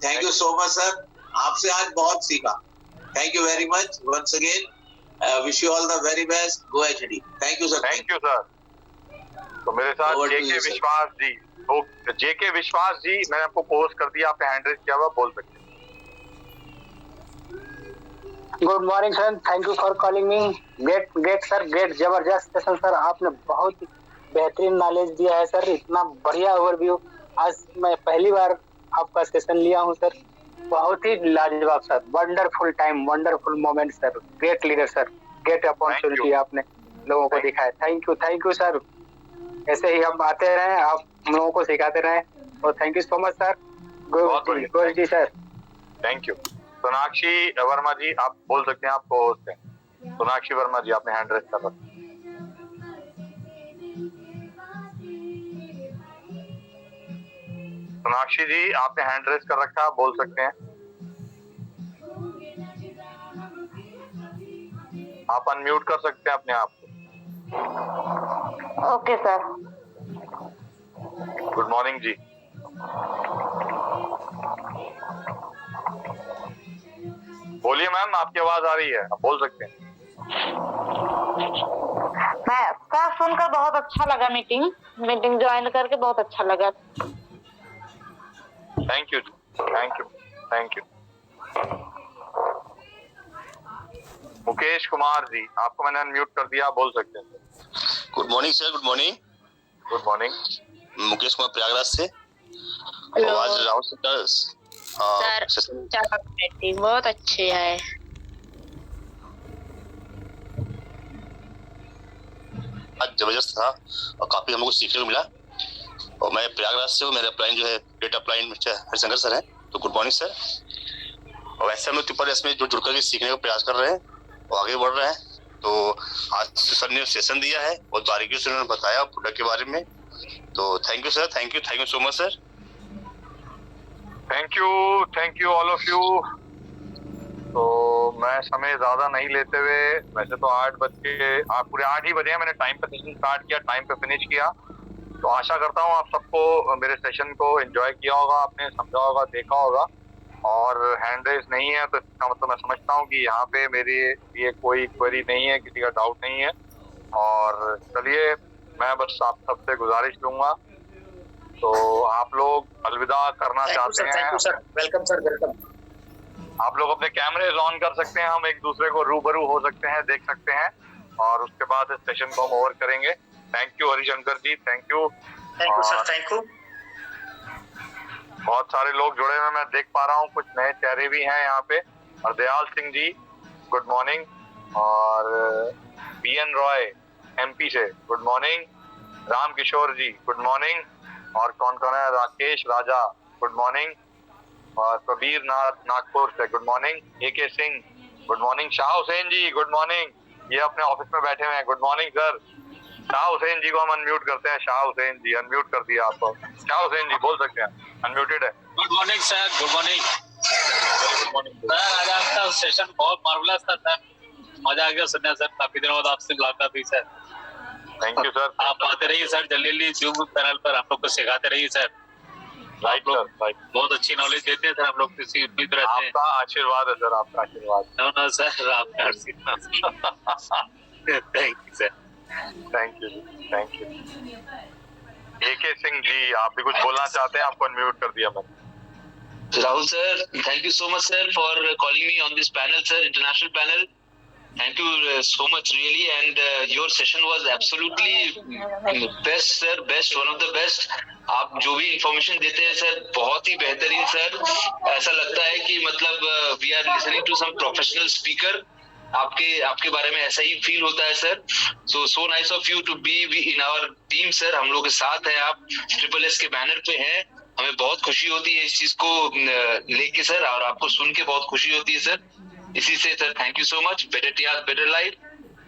Thank you so much sir. आपसे आज बहुत सीखा। Thank you very much once again. Wish you all the very best. Go HD. Thank you sir. Thank you sir. तो मेरे साथ जेके विश्वास जी, तो जेके विश्वास जी, मैंने आपको पोस्ट कर दिया, आपने हैंड रेज किया हुआ, बोल सकते हैं। Good morning sir, thank you for calling me. Great sir, great जबरदस्त सेशन सर। आपने बहुत बेहतरीन नॉलेज दिया है सर, इतना बढ़िया ओवरव्यू। आज मैं पहली बार आपका सेशन लिया हूँ सर, बहुत ही लाजवाब sir. Wonderful time, wonderful moment sir. Great leader sir, great opportunity आपने लोगों को दिखाया। Thank you sir. ऐसे ही हम आते रहे, आप हम लोगों को सिखाते रहे, और thank you so much sir. Govind ji sir. Thank you. Sonakshi Verma ji आप बोल सकते हैं, आपको होस्ट हैं। सोनाक्षी वर्मा जी आपने हैंड रेज कर रखा। सोनाक्षी जी आपने हैंड रेज कर रखा, बोल सकते हैं। आप अनम्यूट कर सकते हैं अपने आप को। Okay sir. गुड मॉर्निंग जी। बोलिए मैम, आपकी आवाज आ रही है, आप बोल सकते हैं। मैं सर सुनकर बहुत अच्छा लगा, मीटिंग ज्वाइन करके बहुत अच्छा लगा। थैंक यू जी, थैंक यू। मुकेश कुमार जी आपको मैंने अनम्यूट कर दिया, बोल सकते हैं। Good morning sir. Good morning. Good morning. Mukesh Kumar Prayagraj से। आवाज राहुल सर बहुत अच्छे है। आज जबरदस्त था और काफी हमको सीखने को मिला। और मैं प्रयागराज से हूँ, मेरा अपलाइन जो है डेटा अपलाइन हरिशंकर सर है। तो गुड मॉर्निंग सर। और वैसे हम लोग त्रिपुरा इसमें जो जुड़कर के सीखने का प्रयास कर रहे हैं और आगे बढ़ रहे हैं। तो आज सर ने सेशन दिया है, बहुत बारीकी से उन्होंने बताया प्रोडक्ट के बारे में। तो thank you sir, thank you so much sir. Thank you all of you. तो मैं समय ज्यादा नहीं लेते हुए, वैसे तो 8 बज के पूरे 8 ही बजे मैंने टाइम पे सेशन स्टार्ट किया, टाइम पे फिनिश किया। तो आशा करता हूँ आप सबको मेरे सेशन को एंजॉय किया होगा, आपने समझा होगा, देखा होगा। और हैंड रेज नहीं है तो इसका मतलब मैं समझता हूँ कि यहाँ पे मेरी ये कोई क्वेरी नहीं है, किसी का डाउट नहीं है। और चलिए मैं बस आप सबसे गुजारिश लूंगा, तो आप लोग अलविदा करना चाहते हैं। Thank you sir. Welcome sir, welcome. आप लोग अपने कैमरे ऑन कर सकते हैं, हम एक दूसरे को रूबरू हो सकते हैं, देख सकते हैं, और उसके बाद इस सेशन को हम ओवर करेंगे। Thank you Harishankar ji, thank you sir, thank you. बहुत सारे लोग जुड़े हुए मैं देख पा रहा हूँ, कुछ नए चेहरे भी हैं यहाँ पे। और दयाल सिंह जी गुड मॉर्निंग, और बीएन रॉय एमपी से गुड मॉर्निंग, राम किशोर जी गुड मॉर्निंग, और कौन कौन है, राकेश राजा गुड मॉर्निंग, और कबीर नाथ नागपुर से good morning, A K Singh good morning, Shah Hussain ji good morning, ये अपने ऑफिस में बैठे हुए हैं, good morning sir. Shah Hussain ji को हम अनम्यूट करते हैं। शाह हुसैन जी अनम्यूट कर दिया आपको। शाह हुसैन जी बोल सकते हैं, अनम्यूटेड है। Good morning sir. Good morning sir. आज आपका सेशन बहुत मार्वलस था सर, मजा आ गया सुनने सर। काफी दिनों बाद आपसे मुलाकात हुई सर। Thank you sir. आप आते रहिए सर, जल्दी जूम पैनल पर हम लोग को सिखाते रहिए सर। Right sir, right. बहुत अच्छी नॉलेज देते हैं सर, हम लोग किसी उम्मीद रहते हैं। आपका आशीर्वाद है सर, आपका आशीर्वाद। नो सर, आपका आशीर्वाद। Thank you sir. Thank you, thank you. A K Singh ji आप भी कुछ बोलना चाहते हैं, आपको अनम्यूट कर दिया मैंने। Rahul sir, thank you so much sir for calling me on this panel sir, international panel. Thank you so much, really, and your session was absolutely best, sir. Best, one of the best. आप जो भी information देते हैं sir, बहुत ही बेहतरीन sir. ऐसा लगता है कि मतलब we are listening to some professional speaker. आपके बारे में ऐसा ही फील होता है sir. So nice of you to be in our team sir. हम लोग के साथ हैं आप, SSS के बैनर पे हैं. हमें बहुत खुशी होती है इस चीज को लेके सर, और आपको सुन के बहुत खुशी होती है सर. इसी से sir thank you so much. Better TR better life,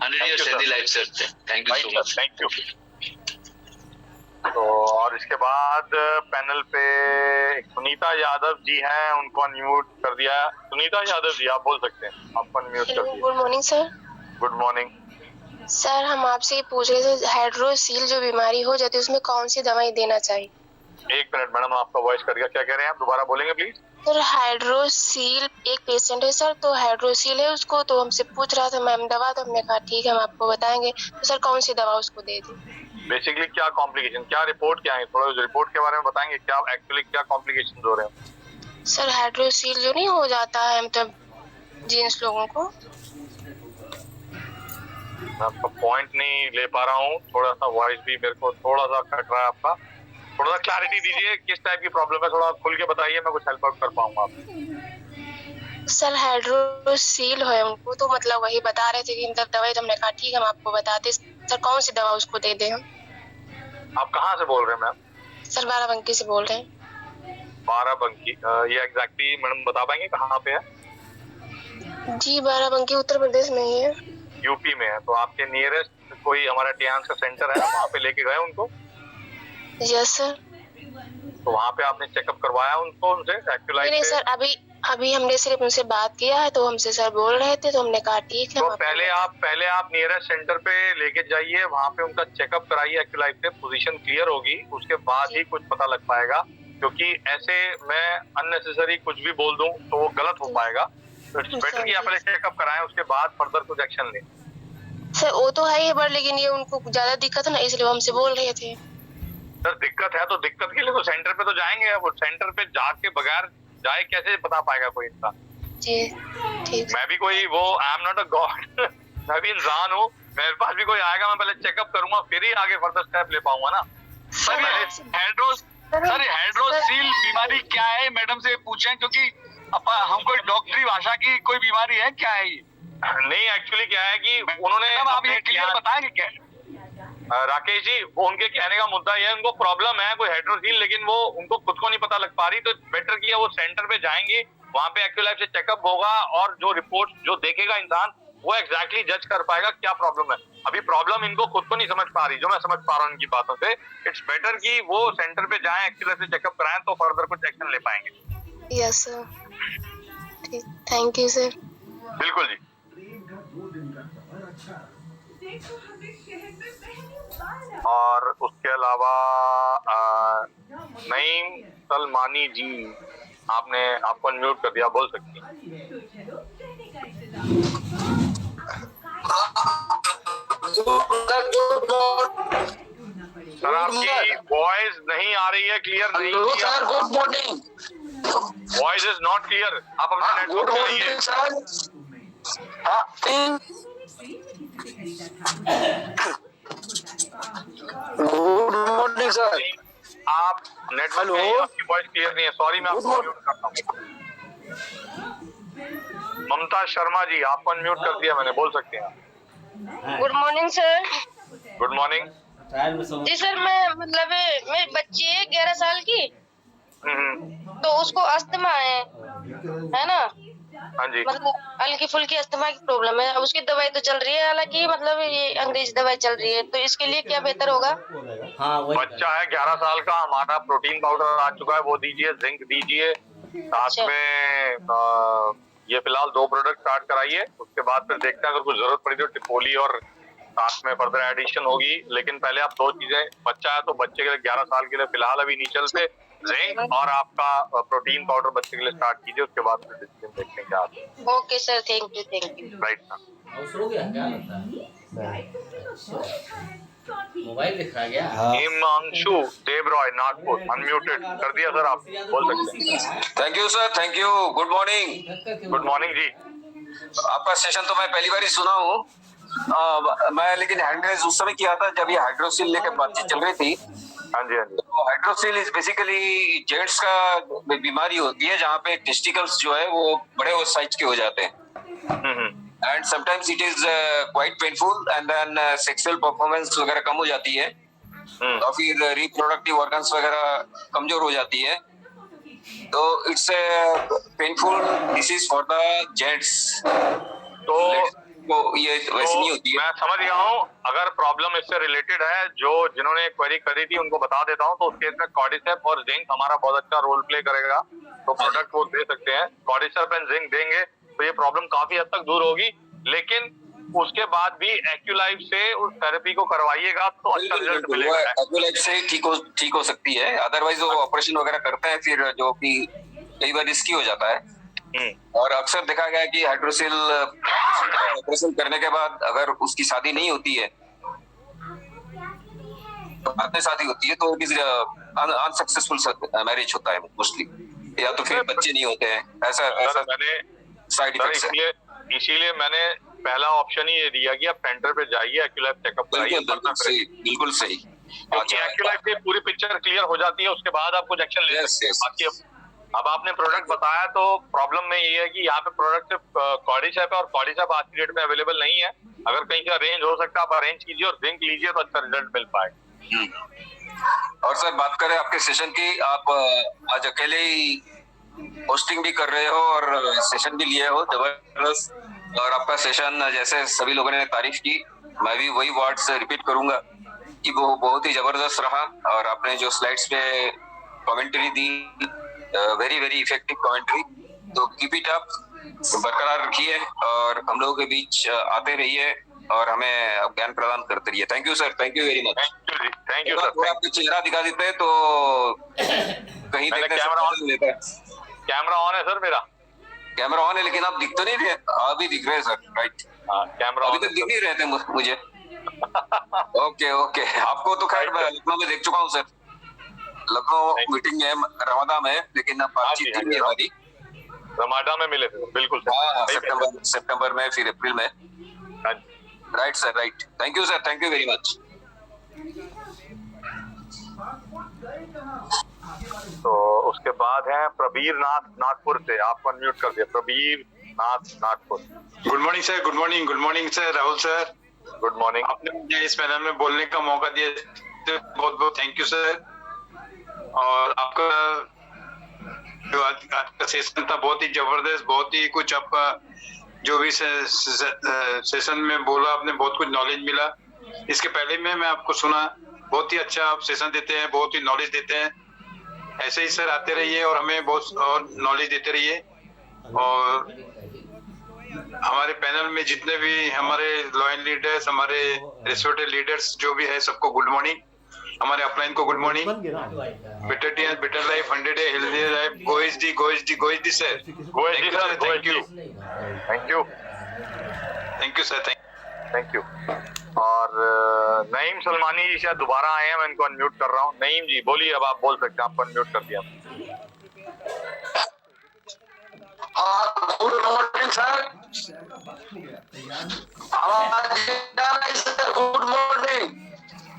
100 years healthy life sir. Thank you so much. Thank you. तो और इसके बाद पैनल पे सुनीता यादव जी हैं, उनको अनम्यूट कर दिया. सुनीता यादव जी आप बोल सकते हैं, आपको अनम्यूट कर दिया. Good morning sir. Good morning sir, हम आपसे पूछ रहे थे हाइड्रोसील जो बीमारी हो जाती है उसमें कौन सी दवाई देना चाहिए? एक मिनट मैडम, आपका वॉइस कर गया. क्या कह रहे हैं आप, दोबारा बोलेंगे प्लीज? सर हाइड्रोसील एक पेशेंट है सर, तो हाइड्रोसील है उसको, तो हमसे पूछ रहा था मैम दवा, तो हमने कहा ठीक है हम आपको बताएंगे. तो सर कौन सी दवा उसको दे दी? बेसिकली क्या कॉम्प्लिकेशन, क्या रिपोर्ट क्या है, थोड़ा रिपोर्ट के बारे में बताएंगे. क्या एक्चुअली क्या कॉम्प्लिकेशन हो रहे हैं? सर हाइड्रोसील जो नहीं हो जाता है मतलब जेंट्स लोगों को. मैं आपका पॉइंट नहीं ले पा रहा हूँ, थोड़ा सा वॉइस भी मेरे को थोड़ा सा कट रहा है आपका. थोड़ा सा क्लैरिटी दीजिए, किस टाइप की प्रॉब्लम है, थोड़ा खुल के बताइए, मैं कुछ हेल्प आउट कर पाऊंगा आपको. सर हाइड्रोसील है उनको, तो मतलब वही बता रहे थे कि मतलब दवाई, तो हमने कहा ठीक है हम आपको बताते. सर कौन सी दवा उसको दे दें हम? आप कहाँ से बोल रहे हैं मैम? सर बाराबंकी से बोल रहे हैं. बाराबंकी, ये एग्जैक्टली मैडम बता पाएंगे कहाँ पे है? जी बाराबंकी उत्तर प्रदेश में ही है. यूपी में है. तो आपके नियरेस्ट कोई हमारा टियांस का सेंटर है, वहाँ पे लेके गए उनको? Yes sir. तो वहाँ पे आपने चेकअप करवाया उनको, उनसे एक्चुअली? नहीं सर, अभी हमने सिर्फ उनसे बात किया है, तो हमसे सर बोल रहे थे, तो हमने कहा ठीक है. तो पहले आप नियरेस्ट सेंटर पे लेके जाइए, वहाँ पे उनका चेकअप कराइए. एक्चुअली से पोजीशन क्लियर होगी, उसके बाद ही कुछ पता लग पाएगा, क्योंकि ऐसे मैं अननेसेसरी कुछ भी बोल दूं तो वो गलत हो पाएगा. तो इट्स बेटर कि आप पहले चेकअप कराएं, उसके बाद फर्दर कुछ एक्शन लें. सर वो तो है ही, बट लेकिन ये उनको ज्यादा दिक्कत है ना, इसलिए हमसे बोल रहे थे. सर दिक्कत है तो दिक्कत के लिए तो सेंटर पे तो जाएंगे. अब सेंटर पे जाके बगैर जाए कैसे बता पाएगा कोई इंसान? जी ठीक. मैं भी कोई वो I am not a God, मैं भी इंसान हूँ. मेरे पास भी कोई आएगा, मैं पहले चेकअप करूंगा, फिर ही आगे फर्दर स्टेप ले पाऊंगा ना. सर हाइड्रोसील बीमारी क्या है, मैडम से पूछें, क्योंकि हम कोई डॉक्टरी भाषा की कोई बीमारी है क्या है ये? नहीं, एक्चुअली क्या है कि उन्होंने आप ये क्लियर बताएंगे क्या? राकेश जी, वो उनके कहने का मुद्दा ये है, उनको प्रॉब्लम है कोई हाइड्रोसील, लेकिन वो उनको खुद को नहीं पता लग पा रही. तो बेटर किया वो सेंटर पे जाएंगे, वहाँ पे एक्चुअल लाइफ से चेकअप होगा, और जो रिपोर्ट जो देखेगा इंसान वो एग्जैक्टली जज कर पाएगा क्या प्रॉब्लम है. अभी प्रॉब्लम इनको खुद को नहीं समझ पा रही, जो मैं समझ पा रहा हूँ इनकी बातों से. इट्स बेटर कि वो सेंटर पे जाएं, एक्चुअल लाइफ से चेकअप कराएं, तो फर्दर कुछ एक्शन ले पाएंगे. Yes sir. ठीक, थैंक यू सर. बिल्कुल जी. और उसके अलावा नईम सलमानी जी, आपको अनम्यूट कर दिया, बोल सकती हैं. सर आपकी वॉइस नहीं आ रही है, क्लियर नहीं है sir. Good morning. Voice is not clear. आप अपना नेटवर्क खोलिए. Good morning sir. आप नेटवर्क में, आपकी वॉइस क्लियर नहीं है. सॉरी, मैं आपको म्यूट करता हूँ. ममता शर्मा जी, आपको अनम्यूट कर दिया मैंने, बोल सकते हैं. Good morning sir. Good morning. जी सर, मैं बच्ची है 11 साल की, तो उसको अस्थमा है ना. हाँ जी. मतलब हल्की फुल्की अस्थमा की प्रॉब्लम है. अब उसकी दवाई तो चल रही है, हालांकि मतलब ये अंग्रेजी दवाई चल रही है, तो इसके लिए क्या बेहतर होगा? बच्चा है 11 साल का, हमारा प्रोटीन पाउडर आ चुका है, वो दीजिए. जिंक दीजिए, साथ में ये फिलहाल 2 प्रोडक्ट स्टार्ट कराइए. उसके बाद फिर देखते हैं, अगर कुछ जरूरत पड़ी तो टिपोली और साथ में फर्दर एडिशन होगी. लेकिन पहले आप 2 चीजें, बच्चा है तो बच्चे के लिए 11 साल के लिए फिलहाल अभी नहीं चलते, जिंक और आपका प्रोटीन पाउडर बच्चे के लिए स्टार्ट कीजिए. उसके बाद फिर डिसीजन देखते हैं क्या. Okay sir, thank you. Right sir. हो गया क्या लगता है? मोबाइल दिखा गया. हिमांशु देवरॉय, नागपुर, अनम्यूटेड कर दिया सर, आप बोल सकते हैं. Thank you sir. Thank you. Good morning. Good morning जी. आपका सेशन तो मैं पहली बार ही सुना हूँ। मैं लेकिन हैंड रेज उस समय किया था जब ये हाइड्रोसिल लेकर बातचीत चल रही थी। हाँ जी, हाँ जी। तो हाइड्रोसिल इज बेसिकली जेंट्स का बीमारी होती है जहाँ पे टेस्टिकल्स जो है वो बड़े वो साइज के हो जाते हैं। And sometimes it is quite painful and then sexual performance वगैरह कम हो जाती है और फिर रिप्रोडक्टिव ऑर्गन्स वगैरह कमजोर हो जाती है। तो it's painful disease for the gents. तो ये वैसे नहीं होती है। मैं समझ गया हूँ। अगर प्रॉब्लम इससे रिलेटेड है, जिन्होंने क्वेरी करी थी उनको बता देता हूँ। तो उस केस में कॉर्डिसेप और जिंक हमारा बहुत अच्छा रोल प्ले करेगा, तो प्रोडक्ट वो दे सकते हैं। कॉर्डिसेप एंड जिंक देंगे तो ये प्रॉब्लम काफी हद तक दूर होगी। लेकिन उसके बाद भी एक्यूलाइफ से उस थेरेपी को करवाइएगा तो अच्छा रिजल्ट मिलेगा। एक्यूलाइफ से ठीक हो सकती है, अदरवाइज वो ऑपरेशन वगैरह करते हैं फिर जो कि कई बार रिस्की हो जाता है। और अक्सर देखा गया है कि हाइड्रोसिल ऑपरेशन करने के बाद अगर उसकी शादी नहीं होती है, बाद में शादी होती है, तो अनसक्सेसफुल मैरिज होता है मोस्टली, या तो फिर बच्चे नहीं होते हैं। ऐसा मैंने साइड इफेक्ट्स है। इसीलिए मैंने पहला ऑप्शन ही ये दिया कि आप सेंटर पे जाइए, एक्यूलाइफ चेकअप कराइए। बिल्कुल सही। क्योंकि एक्यूलाइफ से पूरी पिक्चर क्लियर हो जाती है, उसके बाद आप कुछ एक्शन ले सकते हैं। बाकी अब आपने प्रोडक्ट बताया तो प्रॉब्लम में ये है कि यहाँ पे प्रोडक्ट सिर्फ कॉर्डिसेप है और कॉर्डिसेप आज की डेट में अवेलेबल नहीं है। अगर कहीं का रेंज हो सकता है आप अरेंज कीजिए और जिंक लीजिए तो अच्छा रिजल्ट मिल पाएगा। और सर बात करें आपके सेशन की, आप आज अकेले ही होस्टिंग भी कर रहे हो और सेशन भी लिए हो, जबरदस्त। और आपका सेशन जैसे सभी लोगों ने तारीफ की, मैं भी वही वर्ड्स रिपीट करूंगा कि वो बहुत ही जबरदस्त रहा। और आपने जो स्लाइड्स पे कमेंट्री दी, वेरी वेरी इफेक्टिव कमेंट्री, तो कीप इट अप, बरकरार रखिए और हम लोगों के बीच आते रहिए और हमें ज्ञान प्रदान करते रहिए। Thank you sir, thank you very much. Thank you sir. आपका चेहरा दिखा देते तो कहीं देखने से लेता है। कैमरा ऑन है सर मेरा? कैमरा ऑन है लेकिन आप दिख तो नहीं रहे। अभी दिख रहे हैं सर, राइट। कैमरा अभी तक दिख नहीं रहे थे मुझे। ओके ओके, आपको तो खैर लखनऊ में देख चुका हूँ सर। लखनऊ मीटिंग है रमादा में, लेकिन बातचीत नहीं हमारी। रमादा में मिले थे बिल्कुल। हाँ, सितंबर में, फिर अप्रैल में। Right sir, right. Thank you sir, thank you very much. तो उसके बाद है प्रबीर नाथ नागपुर से, आपको अनम्यूट कर दिया। Prabir Nath Nagpur. Good morning sir. Good morning sir. Rahul sir, good morning. आपने मुझे इस पैनल में बोलने का मौका दिया, बहुत बहुत थैंक यू सर। और आपका जो आज का सेशन था बहुत ही जबरदस्त, बहुत ही कुछ आपका जो भी सेशन में बोला आपने, बहुत कुछ नॉलेज मिला। इसके पहले में मैं आपको सुना, बहुत ही अच्छा आप सेशन देते हैं, बहुत ही नॉलेज देते हैं। ऐसे ही सर आते रहिए और हमें बहुत और नॉलेज देते रहिए। और हमारे पैनल में जितने भी हमारे लॉयल लीडर्स, हमारे रिस्पेक्टेड लीडर्स जो भी है, सबको गुड मॉर्निंग। हमारे अपलाइन को good morning. Better T and better life, 100 day healthy life. Goes the sir. Thank you sir. Thank you. और नईम सलमानी जी शायद दोबारा आए हैं, मैं इनको अनम्यूट कर रहा हूँ। नईम जी बोलिए, अब आप बोल सकते हैं, आपको अनम्यूट कर दिया। Good morning sir. Good morning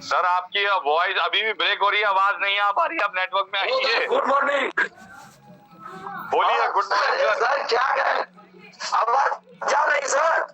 sir. आपकी वॉइस अभी भी ब्रेक हो रही है, आवाज नहीं आ पा रही है, आप नेटवर्क में आइए। गुड मॉर्निंग बोलिए। Good morning sir. क्या है, आवाज जा रही सर?